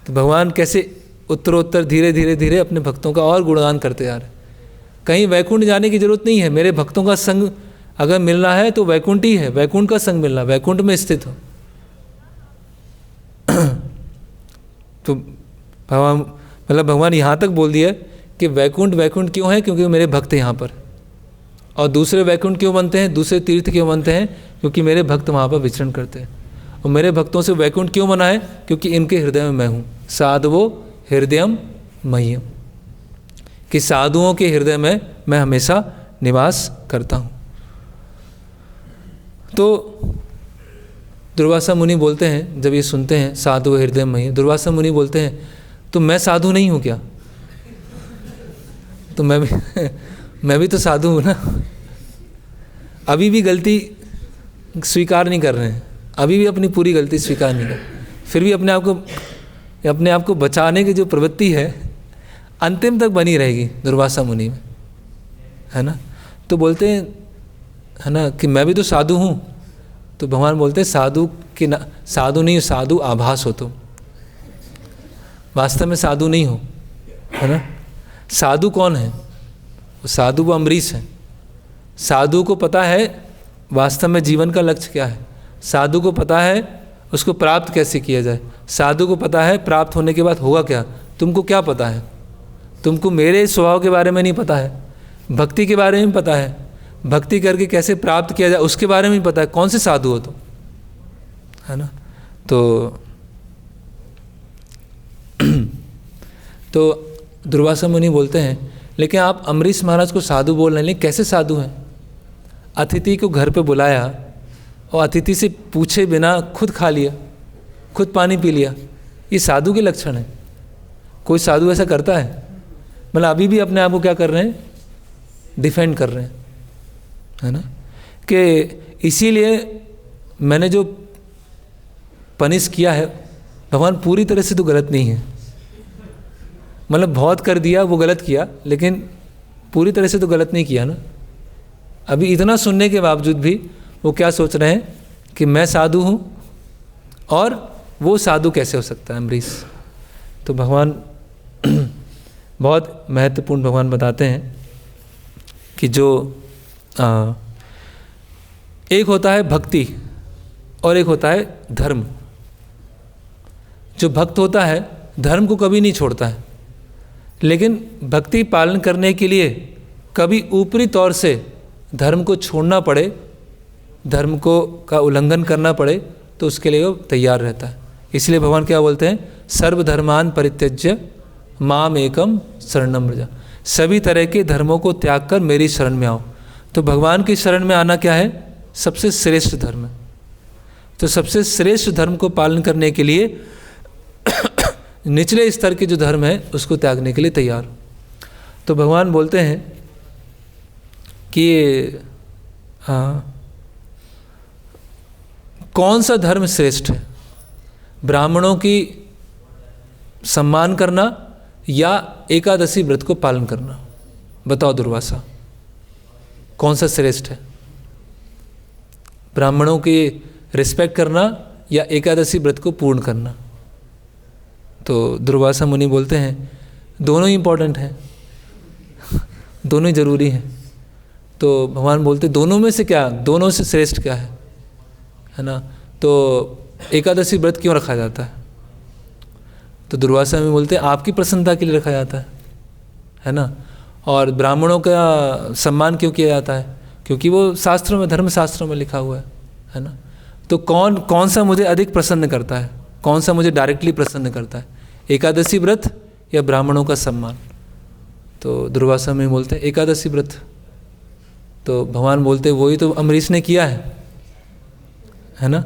तो भगवान कैसे उत्तरोत्तर धीरे धीरे धीरे अपने भक्तों का और गुणगान करते जा रहे। कहीं वैकुंठ जाने की जरूरत नहीं है, मेरे भक्तों का संग अगर मिल रहा है तो वैकुंठ ही है, वैकुंठ का संग मिल रहा है, वैकुंठ में स्थित हो। तो भगवान यहाँ तक बोल दिया कि वैकुंठ क्यों है, क्योंकि मेरे भक्त यहाँ पर, और दूसरे वैकुंठ क्यों बनते हैं, दूसरे तीर्थ क्यों बनते हैं? क्योंकि मेरे भक्त वहाँ पर विचरण करते हैं। और मेरे भक्तों से वैकुंठ क्यों बना है? क्योंकि इनके हृदय में मैं हूँ। साधवो हृदयम मह्यम, कि साधुओं के हृदय में मैं हमेशा निवास करता हूँ। तो दुर्वासा मुनि बोलते हैं, जब ये सुनते हैं साधु हृदय मह्यम, दुर्वासा मुनि बोलते हैं तो मैं साधु नहीं हूँ क्या? तो मैं भी तो साधु हूँ ना। अभी भी गलती स्वीकार नहीं कर रहे हैं, अभी भी अपनी पूरी गलती स्वीकार नहीं कर, फिर भी अपने आप को बचाने की जो प्रवृत्ति है अंतिम तक बनी रहेगी दुर्वासा मुनि में, है ना। तो बोलते हैं, है ना, कि मैं भी तो साधु हूँ। तो भगवान बोलते हैं साधु नहीं हो, साधु आभास हो तुम, वास्तव में साधु नहीं हो, है ना। साधु कौन है? साधु वो अम्बरीश है। साधु को पता है वास्तव में जीवन का लक्ष्य क्या है, साधु को पता है उसको प्राप्त कैसे किया जाए, साधु को पता है प्राप्त होने के बाद होगा क्या। तुमको क्या पता है? तुमको मेरे स्वभाव के बारे में नहीं पता है, भक्ति के बारे में पता है, भक्ति करके कैसे प्राप्त किया जाए उसके बारे में पता है। कौन से साधु हो तुम, है ना। तो दुर्वासा मुनि बोलते हैं, लेकिन आप अम्बरीश महाराज को साधु बोल रहे हैं, लेकिन कैसे साधु हैं? अतिथि को घर पे बुलाया और अतिथि से पूछे बिना खुद खा लिया, खुद पानी पी लिया, ये साधु के लक्षण है? कोई साधु ऐसा करता है? मतलब अभी भी अपने आप को क्या कर रहे हैं, डिफेंड कर रहे हैं, है ना। कि इसीलिए मैंने जो पनिश किया है, भगवान पूरी तरह से तो गलत नहीं है, मतलब बहुत कर दिया वो गलत किया, लेकिन पूरी तरह से तो गलत नहीं किया ना। अभी इतना सुनने के बावजूद भी वो क्या सोच रहे हैं कि मैं साधु हूँ और वो साधु कैसे हो सकता है अम्बरीश। तो भगवान बहुत महत्वपूर्ण भगवान बताते हैं कि जो एक होता है भक्ति और एक होता है धर्म। जो भक्त होता है धर्म को कभी नहीं छोड़ता है, लेकिन भक्ति पालन करने के लिए कभी ऊपरी तौर से धर्म को छोड़ना पड़े, धर्म को का उल्लंघन करना पड़े तो उसके लिए वो तैयार रहता है। इसलिए भगवान क्या बोलते हैं, सर्वधर्मान परित्यज्य माम एकम शरणम व्रज, सभी तरह के धर्मों को त्याग कर मेरी शरण में आओ। तो भगवान की शरण में आना क्या है, सबसे श्रेष्ठ धर्म है। तो सबसे श्रेष्ठ धर्म को पालन करने के लिए निचले स्तर के जो धर्म है उसको त्यागने के लिए तैयार। तो भगवान बोलते हैं कि कौन सा धर्म श्रेष्ठ है, ब्राह्मणों की सम्मान करना या एकादशी व्रत को पालन करना? बताओ दुर्वासा, कौन सा श्रेष्ठ है, ब्राह्मणों की रिस्पेक्ट करना या एकादशी व्रत को पूर्ण करना? तो दुर्वासा मुनि बोलते हैं दोनों ही इम्पोर्टेंट हैं, दोनों ही जरूरी हैं। तो भगवान बोलते दोनों में से क्या, दोनों से श्रेष्ठ क्या है ना। तो एकादशी व्रत क्यों रखा जाता है? तो दुर्वासा में बोलते हैं आपकी प्रसन्नता के लिए रखा जाता है ना। और ब्राह्मणों का सम्मान क्यों किया जाता है? क्योंकि वो शास्त्रों में, धर्म शास्त्रों में लिखा हुआ है ना। तो कौन सा मुझे अधिक प्रसन्न करता है, कौन सा मुझे डायरेक्टली प्रसन्न करता है, एकादशी व्रत या ब्राह्मणों का सम्मान? तो दुर्वासा में बोलते हैं एकादशी व्रत। तो भगवान बोलते वही तो अम्बरीश ने किया है ना।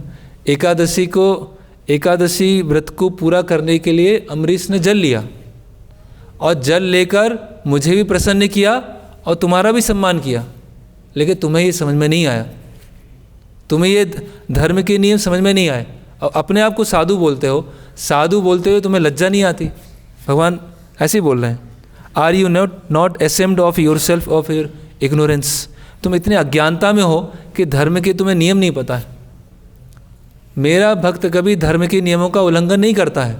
एकादशी व्रत को पूरा करने के लिए अम्बरीश ने जल लिया और जल लेकर मुझे भी प्रसन्न किया और तुम्हारा भी सम्मान किया, लेकिन तुम्हें ये समझ में नहीं आया, तुम्हें ये धर्म के नियम समझ में नहीं आए और अपने आप को साधु बोलते हो। साधु बोलते हुए तुम्हें लज्जा नहीं आती? भगवान ऐसे ही बोल रहे हैं, are you not ashamed of yourself of your ignorance, तुम इतने अज्ञानता में हो कि धर्म के तुम्हें नियम नहीं पता है। मेरा भक्त कभी धर्म के नियमों का उल्लंघन नहीं करता है,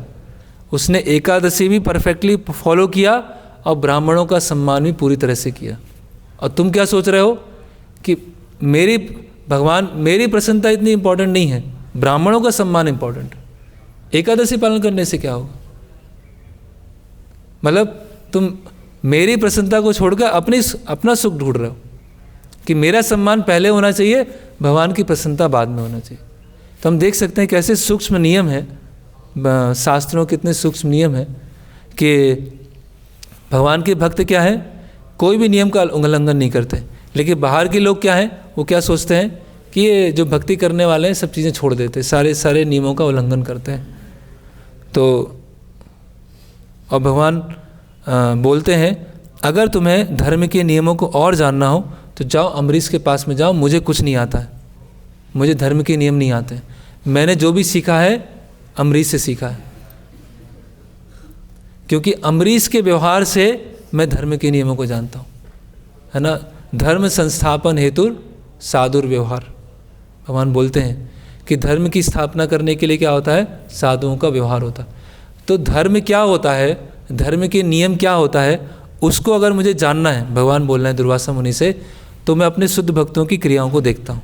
उसने एकादशी भी परफेक्टली फॉलो किया और ब्राह्मणों का सम्मान भी पूरी तरह से किया। और तुम क्या सोच रहे हो कि मेरी प्रसन्नता इतनी इम्पोर्टेंट नहीं है, ब्राह्मणों का सम्मान इम्पोर्टेंट है, एकादशी पालन करने से क्या होगा? मतलब तुम मेरी प्रसन्नता को छोड़कर अपना सुख ढूंढ रहे हो, कि मेरा सम्मान पहले होना चाहिए, भगवान की प्रसन्नता बाद में होना चाहिए। तो हम देख सकते हैं कैसे सूक्ष्म नियम है, शास्त्रों के इतने सूक्ष्म नियम है कि भगवान के भक्त क्या है, कोई भी नियम का उल्लंघन नहीं करते। लेकिन बाहर के लोग क्या हैं, वो क्या सोचते हैं कि ये जो भक्ति करने वाले हैं सब चीज़ें छोड़ देते, सारे नियमों का उल्लंघन करते हैं। तो और भगवान बोलते हैं अगर तुम्हें धर्म के नियमों को और जानना हो तो जाओ अम्बरीश के पास में जाओ, मुझे कुछ नहीं आता है, मुझे धर्म के नियम नहीं आते, मैंने जो भी सीखा है अम्बरीश से सीखा है, क्योंकि अम्बरीश के व्यवहार से मैं धर्म के नियमों को जानता हूँ, है ना। धर्म संस्थापन हेतु साधुर व्यवहार, भगवान बोलते हैं कि धर्म की स्थापना करने के लिए क्या होता है, साधुओं का व्यवहार होता है। तो धर्म क्या होता है, धर्म के नियम क्या होता है, उसको अगर मुझे जानना है, भगवान बोल रहे हैं दुर्वासा मुनि से, तो मैं अपने शुद्ध भक्तों की क्रियाओं को देखता हूँ,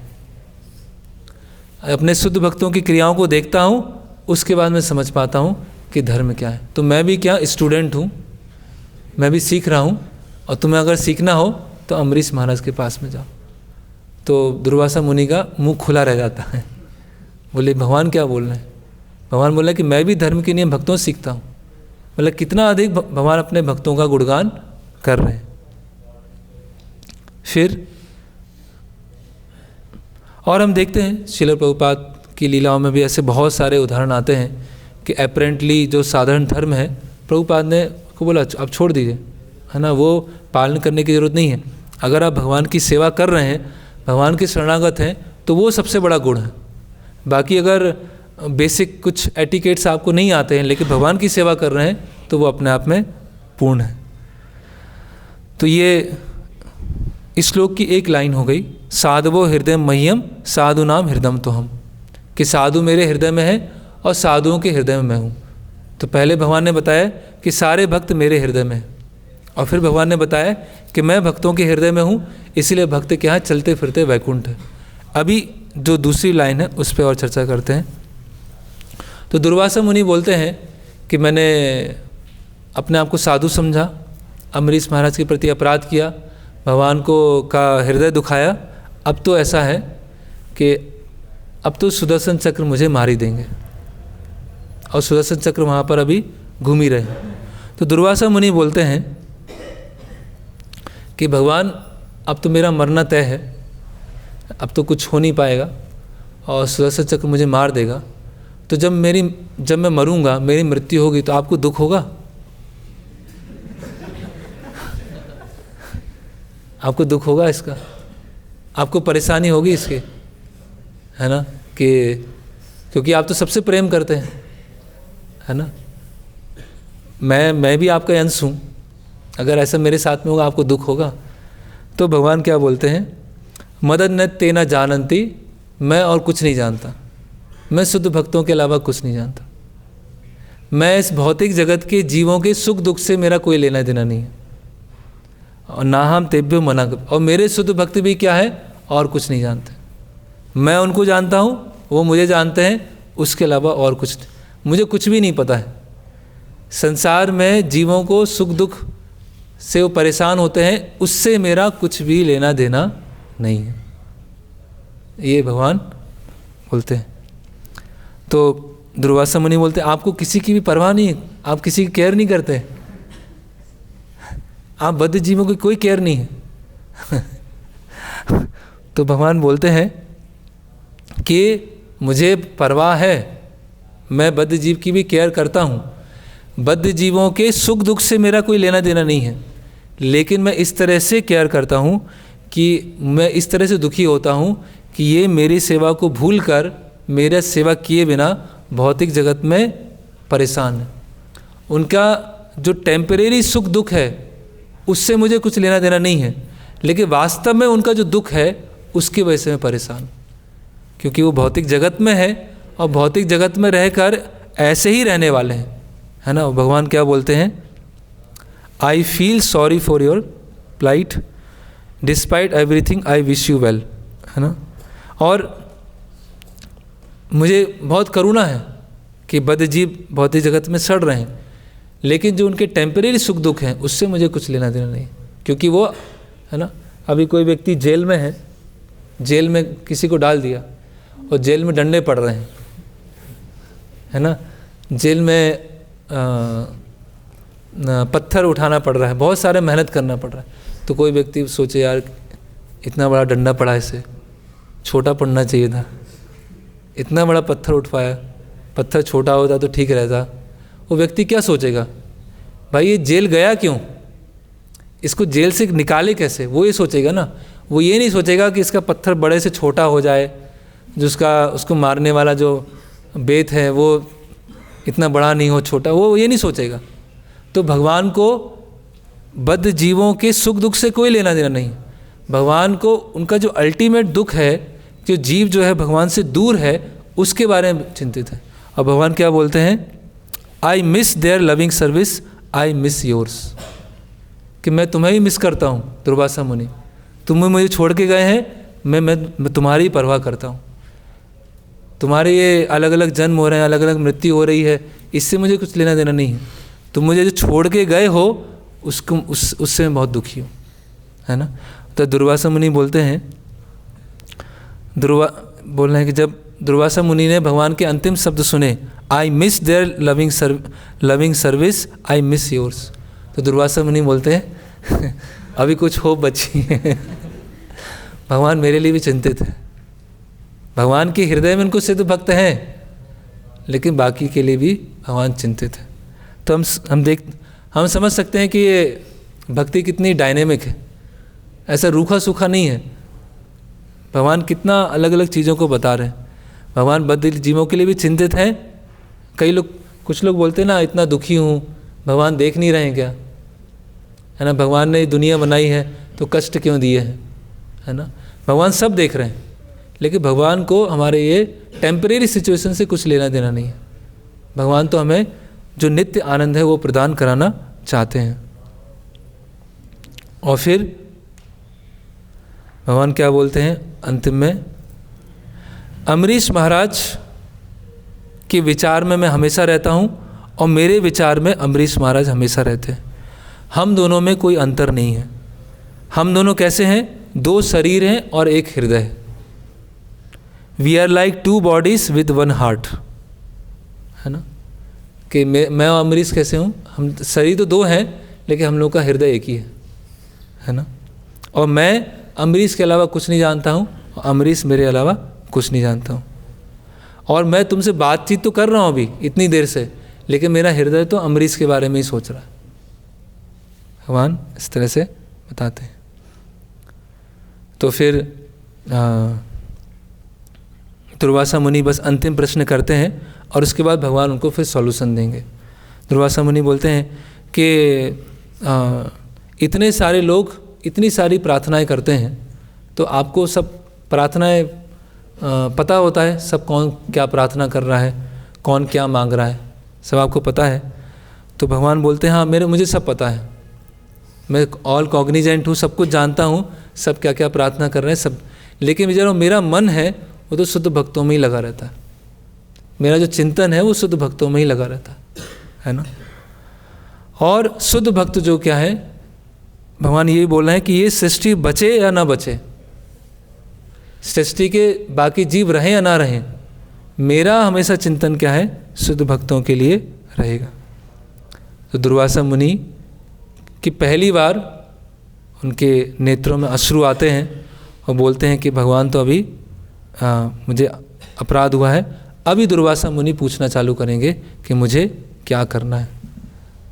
अपने शुद्ध भक्तों की क्रियाओं को देखता हूँ, उसके बाद मैं समझ पाता हूँ कि धर्म क्या है। तो मैं भी क्या स्टूडेंट हूँ, मैं भी सीख रहा हूँ, और तुम्हें अगर सीखना हो तो अम्बरीश महाराज के पास में जाओ। तो दुर्वासा मुनि का मुंह खुला रह जाता है, बोले भगवान क्या बोल रहे हैं। भगवान बोला कि मैं भी धर्म के नियम भक्तों से सीखता हूँ। मतलब कितना अधिक भगवान अपने भक्तों का गुणगान कर रहे हैं। फिर और हम देखते हैं श्रील प्रभुपाद की लीलाओं में भी ऐसे बहुत सारे उदाहरण आते हैं कि अपेरेंटली जो साधारण धर्म है, प्रभुपाद ने को बोला आप छोड़ दीजिए, है ना, वो पालन करने की ज़रूरत नहीं है। अगर आप भगवान की सेवा कर रहे हैं, भगवान के शरणागत हैं, तो वो सबसे बड़ा गुण है। बाकी अगर बेसिक कुछ एटिकेट्स आपको नहीं आते हैं लेकिन भगवान की सेवा कर रहे हैं, तो वो अपने आप में पूर्ण है। तो ये इस श्लोक की एक लाइन हो गई, साधवो हृदय मह्यम साधु नाम हृदय तो हम, कि साधु मेरे हृदय में है और साधुओं के हृदय में मैं हूँ। तो पहले भगवान ने बताया कि सारे भक्त मेरे हृदय में हैं, और फिर भगवान ने बताया कि मैं भक्तों के हृदय में हूँ, इसलिए भक्त के यहाँ चलते फिरते वैकुंठ है। अभी जो दूसरी लाइन है उस पर और चर्चा करते हैं। तो दुर्वासा मुनि बोलते हैं कि मैंने अपने आप को साधु समझा, अम्बरीश महाराज के प्रति अपराध किया, भगवान को का हृदय दुखाया, अब तो ऐसा है कि अब तो सुदर्शन चक्र मुझे मार ही देंगे, और सुदर्शन चक्र वहाँ पर अभी घूम ही रहे। तो दुर्वासा मुनि बोलते हैं कि भगवान अब तो मेरा मरना तय है, अब तो कुछ हो नहीं पाएगा और सुदर्शन चक्र मुझे मार देगा, तो जब मैं मरूंगा, मेरी मृत्यु होगी, तो आपको दुख होगा, आपको दुख होगा इसका, आपको परेशानी होगी इसके, है ना, कि क्योंकि आप तो सबसे प्रेम करते हैं, है ना, मैं भी आपका अंश हूँ, अगर ऐसा मेरे साथ में होगा आपको दुख होगा। तो भगवान क्या बोलते हैं, मदद न तेना जानंती, मैं और कुछ नहीं जानता, मैं शुद्ध भक्तों के अलावा कुछ नहीं जानता, मैं इस भौतिक जगत के जीवों के सुख दुख से मेरा कोई लेना देना नहीं है, और ना हम तेभ्यो मना, और मेरे शुद्ध भक्त भी क्या है, और कुछ नहीं जानते। मैं उनको जानता हूँ, वो मुझे जानते हैं, उसके अलावा और कुछ मुझे कुछ भी नहीं पता है। संसार में जीवों को सुख दुख से वो परेशान होते हैं, उससे मेरा कुछ भी लेना देना नहीं है, ये भगवान बोलते हैं। तो दुर्वासा मुनि बोलते हैं आपको किसी की भी परवाह नहीं, आप किसी की केयर नहीं करते, आप बद्ध जीवों की कोई केयर नहीं है। तो भगवान बोलते हैं कि मुझे परवाह है, मैं बद्ध जीव की भी केयर करता हूँ, बद्ध जीवों के सुख दुख से मेरा कोई लेना देना नहीं है, लेकिन मैं इस तरह से केयर करता हूँ कि मैं इस तरह से दुखी होता हूँ कि ये मेरी सेवा को भूलकर मेरा सेवा किए बिना भौतिक जगत में परेशान है। उनका जो टेम्परेरी सुख दुख है उससे मुझे कुछ लेना देना नहीं है, लेकिन वास्तव में उनका जो दुख है उसकी वजह से मैं परेशान हूँ, क्योंकि वो भौतिक जगत में है और भौतिक जगत में रहकर ऐसे ही रहने वाले हैं, है ना। भगवान क्या बोलते हैं, I feel sorry for your plight despite everything I wish you well, है ना। और मुझे बहुत करुणा है कि बद्ध जीव भौतिक जगत में सड़ रहे हैं, लेकिन जो उनके टेम्परेरी सुख दुख हैं उससे मुझे कुछ लेना देना नहीं, क्योंकि वो, है ना, अभी कोई व्यक्ति जेल में है, जेल में किसी को डाल दिया और जेल में डंडे पड़ रहे हैं, है ना, जेल में पत्थर उठाना पड़ रहा है, बहुत सारे मेहनत करना पड़ रहा है, तो कोई व्यक्ति सोचे यार इतना बड़ा डंडा पड़ा है, इसे छोटा पड़ना चाहिए था, इतना बड़ा पत्थर उठवाया, पत्थर छोटा होता तो ठीक रहता। वो व्यक्ति क्या सोचेगा, भाई ये जेल गया क्यों, इसको जेल से निकाले कैसे, वो ये सोचेगा ना। वो ये नहीं सोचेगा कि इसका पत्थर बड़े से छोटा हो जाए, जो उसको मारने वाला जो बेत है वो इतना बड़ा नहीं हो, छोटा, वो ये नहीं सोचेगा। तो भगवान को बद्ध जीवों के सुख दुख से कोई लेना देना नहीं। भगवान को उनका जो अल्टीमेट दुख है, जो जीव जो है भगवान से दूर है, उसके बारे में चिंतित है। और भगवान क्या बोलते हैं, I miss their loving service, I miss yours, कि मैं तुम्हें ही मिस करता हूँ दुर्वासा मुनि, तुम्हें मुझे छोड़ के गए हैं, मैं तुम्हारी परवाह करता हूँ। तुम्हारे ये अलग अलग जन्म हो रहे हैं, अलग अलग मृत्यु हो रही है, इससे मुझे कुछ लेना देना नहीं है। तुम मुझे जो छोड़ के गए हो उससे मैं बहुत दुखी हूँ, है ना। तो दुर्वासा मुनि बोलते हैं, बोल रहे हैं कि जब दुर्वासा मुनि ने भगवान के अंतिम शब्द सुने, I miss their loving service, I miss yours, तो दुर्वासा मुनि बोलते हैं अभी कुछ होप बची है भगवान मेरे लिए भी चिंतित है। भगवान के हृदय में उनको सिद्ध भक्त हैं, लेकिन बाकी के लिए भी भगवान चिंतित है। तो हम समझ सकते हैं कि ये भक्ति कितनी डायनेमिक है, ऐसा रूखा सूखा नहीं है। भगवान कितना अलग अलग चीज़ों को बता रहे हैं। भगवान बद्ध जीवों के लिए भी चिंतित हैं। कुछ लोग बोलते हैं ना, इतना दुखी हूँ, भगवान देख नहीं रहे हैं क्या, है ना, भगवान ने दुनिया बनाई है तो कष्ट क्यों दिए हैं, है ना। भगवान सब देख रहे हैं, लेकिन भगवान को हमारे ये टेम्परेरी सिचुएशन से कुछ लेना देना नहीं है। भगवान तो हमें जो नित्य आनंद है वो प्रदान कराना चाहते हैं। और फिर भगवान क्या बोलते हैं अंतिम में, अम्बरीश महाराज के विचार में मैं हमेशा रहता हूँ और मेरे विचार में अम्बरीश महाराज हमेशा रहते हैं। हम दोनों में कोई अंतर नहीं है। हम दोनों कैसे हैं, दो शरीर हैं और एक हृदय है। We are like two bodies with one heart, है ना, कि मैं और अम्बरीश कैसे हूँ, हम शरीर तो दो हैं लेकिन हम लोग का हृदय एक ही है ना। और मैं अम्बरीश के अलावा कुछ नहीं जानता हूँ, और अम्बरीश मेरे अलावा कुछ नहीं जानता हूँ। और मैं तुमसे बातचीत तो कर रहा हूँ अभी इतनी देर से, लेकिन मेरा हृदय तो अम्बरीश के बारे में ही सोच रहा है। भगवान इस तरह से बताते हैं। तो फिर दुर्वासा मुनि बस अंतिम प्रश्न करते हैं और उसके बाद भगवान उनको फिर सॉल्यूशन देंगे। दुर्वासा मुनि बोलते हैं कि इतने सारे लोग इतनी सारी प्रार्थनाएं करते हैं, तो आपको सब प्रार्थनाएं पता होता है, सब कौन क्या प्रार्थना कर रहा है, कौन क्या मांग रहा है, सब आपको पता है। तो भगवान बोलते हैं हाँ मुझे सब पता है, मैं ऑल कॉग्निजेंट हूँ, सब कुछ जानता हूँ, सब क्या क्या प्रार्थना कर रहे हैं सब। लेकिन जो मेरा मन है वो तो शुद्ध भक्तों में ही लगा रहता है। मेरा जो चिंतन है वो शुद्ध भक्तों में ही लगा रहता है ना। और शुद्ध भक्त जो क्या है, भगवान यही बोल रहे हैं कि ये सृष्टि बचे या ना बचे, सृष्टि के बाकी जीव रहें या ना रहें, मेरा हमेशा चिंतन क्या है, शुद्ध भक्तों के लिए रहेगा। तो दुर्वासा मुनि की पहली बार उनके नेत्रों में अश्रु आते हैं और बोलते हैं कि भगवान तो अभी मुझे अपराध हुआ है। अभी दुर्वासा मुनि पूछना चालू करेंगे कि मुझे क्या करना है।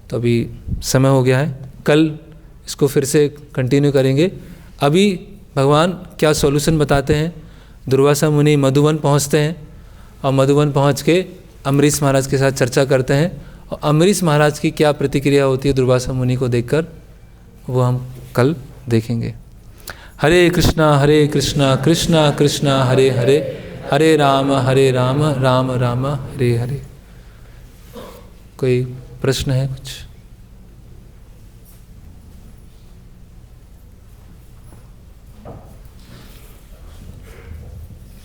तो अभी समय हो गया है, कल इसको फिर से कंटिन्यू करेंगे। अभी भगवान क्या सॉल्यूशन बताते हैं। दुर्वासा मुनि मधुवन पहुंचते हैं और मधुवन पहुंच के अम्बरीश महाराज के साथ चर्चा करते हैं, और अम्बरीश महाराज की क्या प्रतिक्रिया होती है दुर्वासा मुनि को देखकर, वो हम कल देखेंगे। हरे कृष्णा कृष्णा कृष्णा हरे हरे, हरे राम राम राम हरे हरे। कोई प्रश्न है कुछ?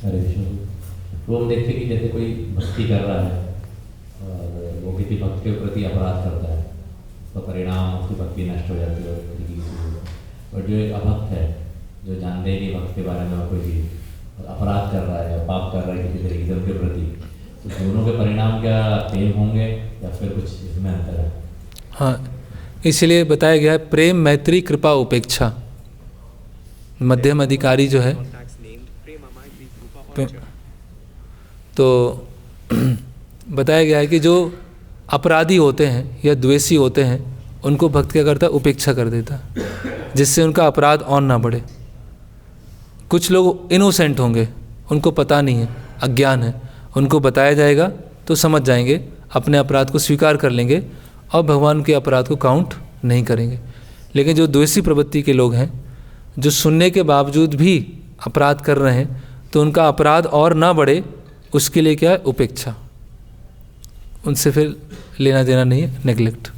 हरे कृष्ण। वो हम देखते कि जैसे कोई भक्ति कर रहा है और वो किसी भक्त के प्रति अपराध करता है तो परिणाम उसकी भक्ति नष्ट हो जाती है। और जो एक अभक्त है जो जानते हैं कि भक्त के बारे में और कोई भी अपराध कर रहा है या पाप कर रहा है किसी तरीके से उनके प्रति, तो दोनों के परिणाम क्या सेम होंगे या फिर कुछ इसमें अंतर है? हाँ, इसलिए बताया गया है प्रेम, मैत्री, कृपा, उपेक्षा। मध्यम अधिकारी जो है तो बताया गया है कि जो अपराधी होते हैं या द्वेषी होते हैं उनको भक्त क्या करता है, उपेक्षा कर देता है, जिससे उनका अपराध और ना बढ़े। कुछ लोग इनोसेंट होंगे, उनको पता नहीं है, अज्ञान है, उनको बताया जाएगा तो समझ जाएंगे, अपने अपराध को स्वीकार कर लेंगे और भगवान के अपराध को काउंट नहीं करेंगे। लेकिन जो द्वेषी प्रवृत्ति के लोग हैं, जो सुनने के बावजूद भी अपराध कर रहे हैं, तो उनका अपराध और ना बढ़े उसके लिए क्या है, उपेक्षा। उनसे फिर लेना देना नहीं है, नेग्लेक्ट।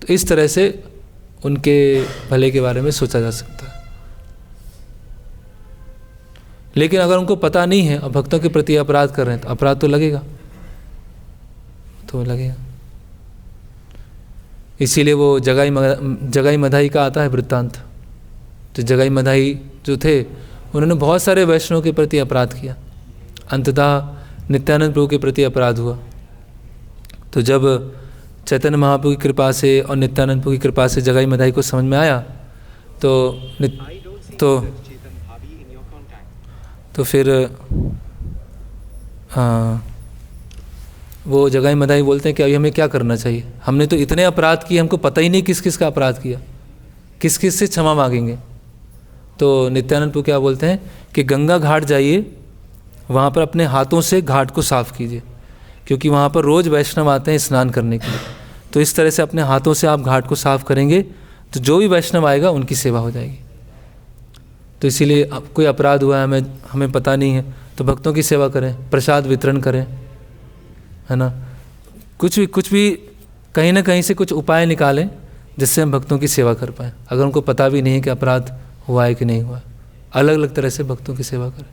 तो इस तरह से उनके भले के बारे में सोचा जा सकता है। लेकिन अगर उनको पता नहीं है और भक्तों के प्रति अपराध कर रहे हैं तो अपराध तो लगेगा, इसीलिए वो जगाई मधाई का आता है वृत्तांत। तो जगाई मधाई जो थे उन्होंने बहुत सारे वैष्णव के प्रति अपराध किया, अंततः नित्यानंद प्रभु के प्रति अपराध हुआ। तो जब चैतन्य महाप्रभु की कृपा से और नित्यानंद प्रभु की कृपा से जगाई मधाई को समझ में आया तो फिर वो जगाई मधाई बोलते हैं कि अभी हमें क्या करना चाहिए, हमने तो इतने अपराध किए, हमको पता ही नहीं किस किस का अपराध किया, किस किस से क्षमा मांगेंगे। तो नित्यानंद प्रभु क्या बोलते हैं कि गंगा घाट जाइए, वहाँ पर अपने हाथों से घाट को साफ कीजिए, क्योंकि वहाँ पर रोज़ वैष्णव आते हैं स्नान करने के लिए। तो इस तरह से अपने हाथों से आप घाट को साफ करेंगे तो जो भी वैष्णव आएगा उनकी सेवा हो जाएगी। तो इसीलिए कोई अपराध हुआ है, हमें पता नहीं है, तो भक्तों की सेवा करें, प्रसाद वितरण करें, है ना। कुछ भी कहीं ना कहीं से कुछ उपाय निकालें जिससे हम भक्तों की सेवा कर पाएँ। अगर उनको पता भी नहीं है कि अपराध हुआ है कि नहीं हुआ है, अलग अलग तरह से भक्तों की सेवा करें।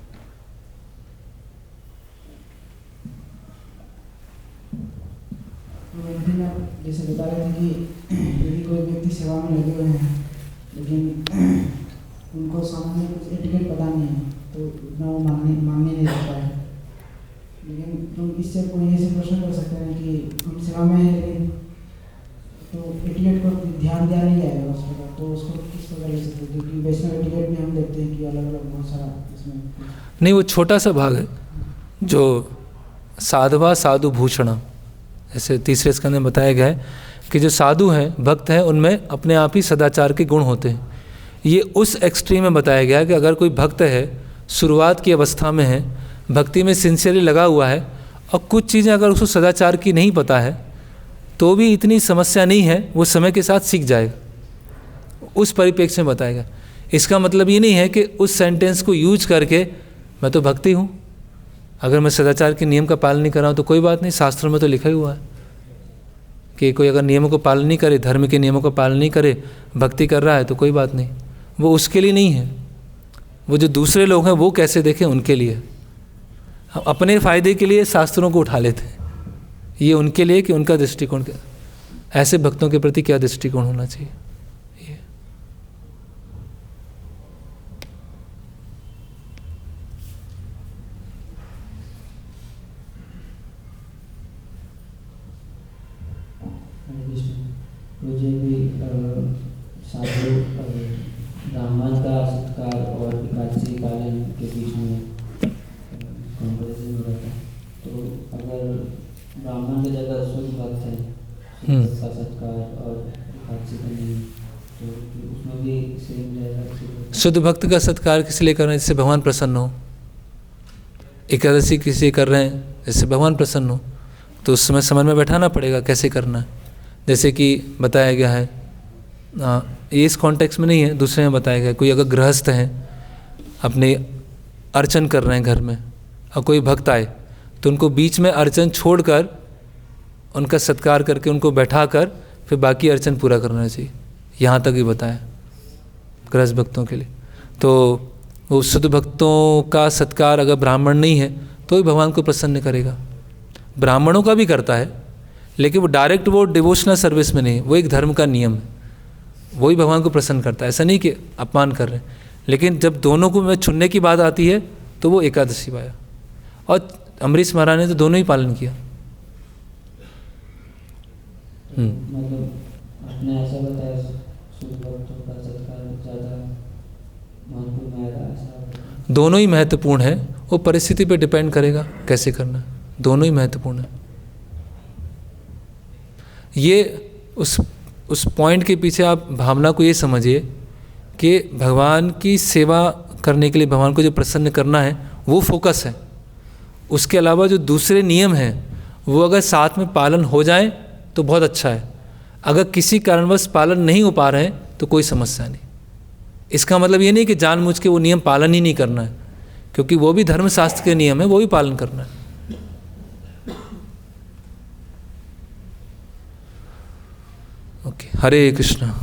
जैसे बता रहे थे कि यदि कोई व्यक्ति सेवा में लगे हुए हैं लेकिन उनको सामान्य कुछ एटिकेट पता नहीं है तो उतना वो मांगने नहीं सकता है। लेकिन तो इससे कोई ऐसे प्रश्न कर सकते हैं कि हम सेवा में हैं लेकिन तो एटिकेट को ध्यान दिया नहीं जाएगा उस प्रकार, तो उसको किस प्रकार ले सकते हैं? क्योंकि वैष्णव एटिकेट भी हम देखते हैं कि अलग अलग बहुत सारा इसमें नहीं, वो छोटा सा भाग है जो साधवा साधु भूषणम, ऐसे तीसरे स्कंद में बताया गया है कि जो साधु हैं, भक्त हैं, उनमें अपने आप ही सदाचार के गुण होते हैं। ये उस एक्सट्रीम में बताया गया है कि अगर कोई भक्त है, शुरुआत की अवस्था में है, भक्ति में सिंसियरली लगा हुआ है और कुछ चीज़ें अगर उसको सदाचार की नहीं पता है तो भी इतनी समस्या नहीं है, वो समय के साथ सीख जाएगा। उस परिप्रेक्ष्य में बताया गया। इसका मतलब ये नहीं है कि उस सेंटेंस को यूज करके मैं तो भक्ति हूँ, अगर मैं सदाचार के नियम का पालन नहीं कर रहा हूँ तो कोई बात नहीं, शास्त्रों में तो लिखा ही हुआ है कि कोई अगर नियमों को पालन नहीं करे, धर्म के नियमों का पालन नहीं करे, भक्ति कर रहा है तो कोई बात नहीं। वो उसके लिए नहीं है, वो जो दूसरे लोग हैं वो कैसे देखें उनके लिए। हम अपने फ़ायदे के लिए शास्त्रों को उठा लेते हैं, ये उनके लिए कि उनका दृष्टिकोण क्या, ऐसे भक्तों के प्रति क्या दृष्टिकोण होना चाहिए। मुझे भी साधु ब्राह्मण का सत्कार और एकादशी पालन के बीच में कॉम्परिजन हो रहा था। तो अगर ब्राह्मण की जगह शुद्ध भक्त है, उसका सत्कार और एकादशी का नियम, तो उसमें भी सेम रहेगा। शुद्ध भक्त का सत्कार किस लिए कर रहे हैं? जिससे भगवान प्रसन्न हो। एकादशी किसी कर रहे हैं जिससे भगवान प्रसन्न हो, तो उस समय समझ में बैठाना पड़ेगा कैसे करना है। जैसे कि बताया गया है, ये इस कॉन्टेक्स्ट में नहीं है, दूसरे में बताया गया है। कोई अगर गृहस्थ हैं, अपने अर्चन कर रहे हैं घर में, और कोई भक्त आए तो उनको बीच में अर्चन छोड़कर उनका सत्कार करके उनको बैठाकर फिर बाकी अर्चन पूरा करना चाहिए। यहाँ तक ही बताया गृहस्थ भक्तों के लिए। तो वो शुद्ध भक्तों का सत्कार अगर ब्राह्मण नहीं है तो ही भगवान को प्रसन्न करेगा। ब्राह्मणों का भी करता है, लेकिन वो डायरेक्ट वो डिवोशनल सर्विस में नहीं, वो एक धर्म का नियम है, वही भगवान को प्रसन्न करता है। ऐसा नहीं कि अपमान कर रहे हैं, लेकिन जब दोनों को में चुनने की बात आती है तो वो एकादशी पाया। और अम्बरीश महाराज ने तो दोनों ही पालन किया। मतलब आपने ऐसा बताया शुद्ध भक्तों का सत्कार ज़्यादा महत्वपूर्ण है, ऐसा दोनों ही महत्वपूर्ण है, वो परिस्थिति पे डिपेंड करेगा कैसे करना है, दोनों ही महत्वपूर्ण है। ये उस पॉइंट के पीछे आप भावना को ये समझिए कि भगवान की सेवा करने के लिए, भगवान को जो प्रसन्न करना है वो फोकस है। उसके अलावा जो दूसरे नियम हैं वो अगर साथ में पालन हो जाए तो बहुत अच्छा है। अगर किसी कारणवश पालन नहीं हो पा रहे हैं तो कोई समस्या नहीं। इसका मतलब ये नहीं कि जानबूझ के वो नियम पालन ही नहीं करना है, क्योंकि वो भी धर्मशास्त्र के नियम है, वो भी पालन करना है। ओके, हरे कृष्णा।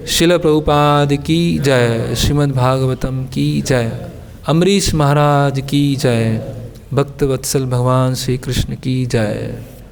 शिल प्रभुपाद की जय, श्रीमद् भागवतम की जय, अम्बरीश महाराज की जय, भक्त वत्सल भगवान श्री कृष्ण की जय।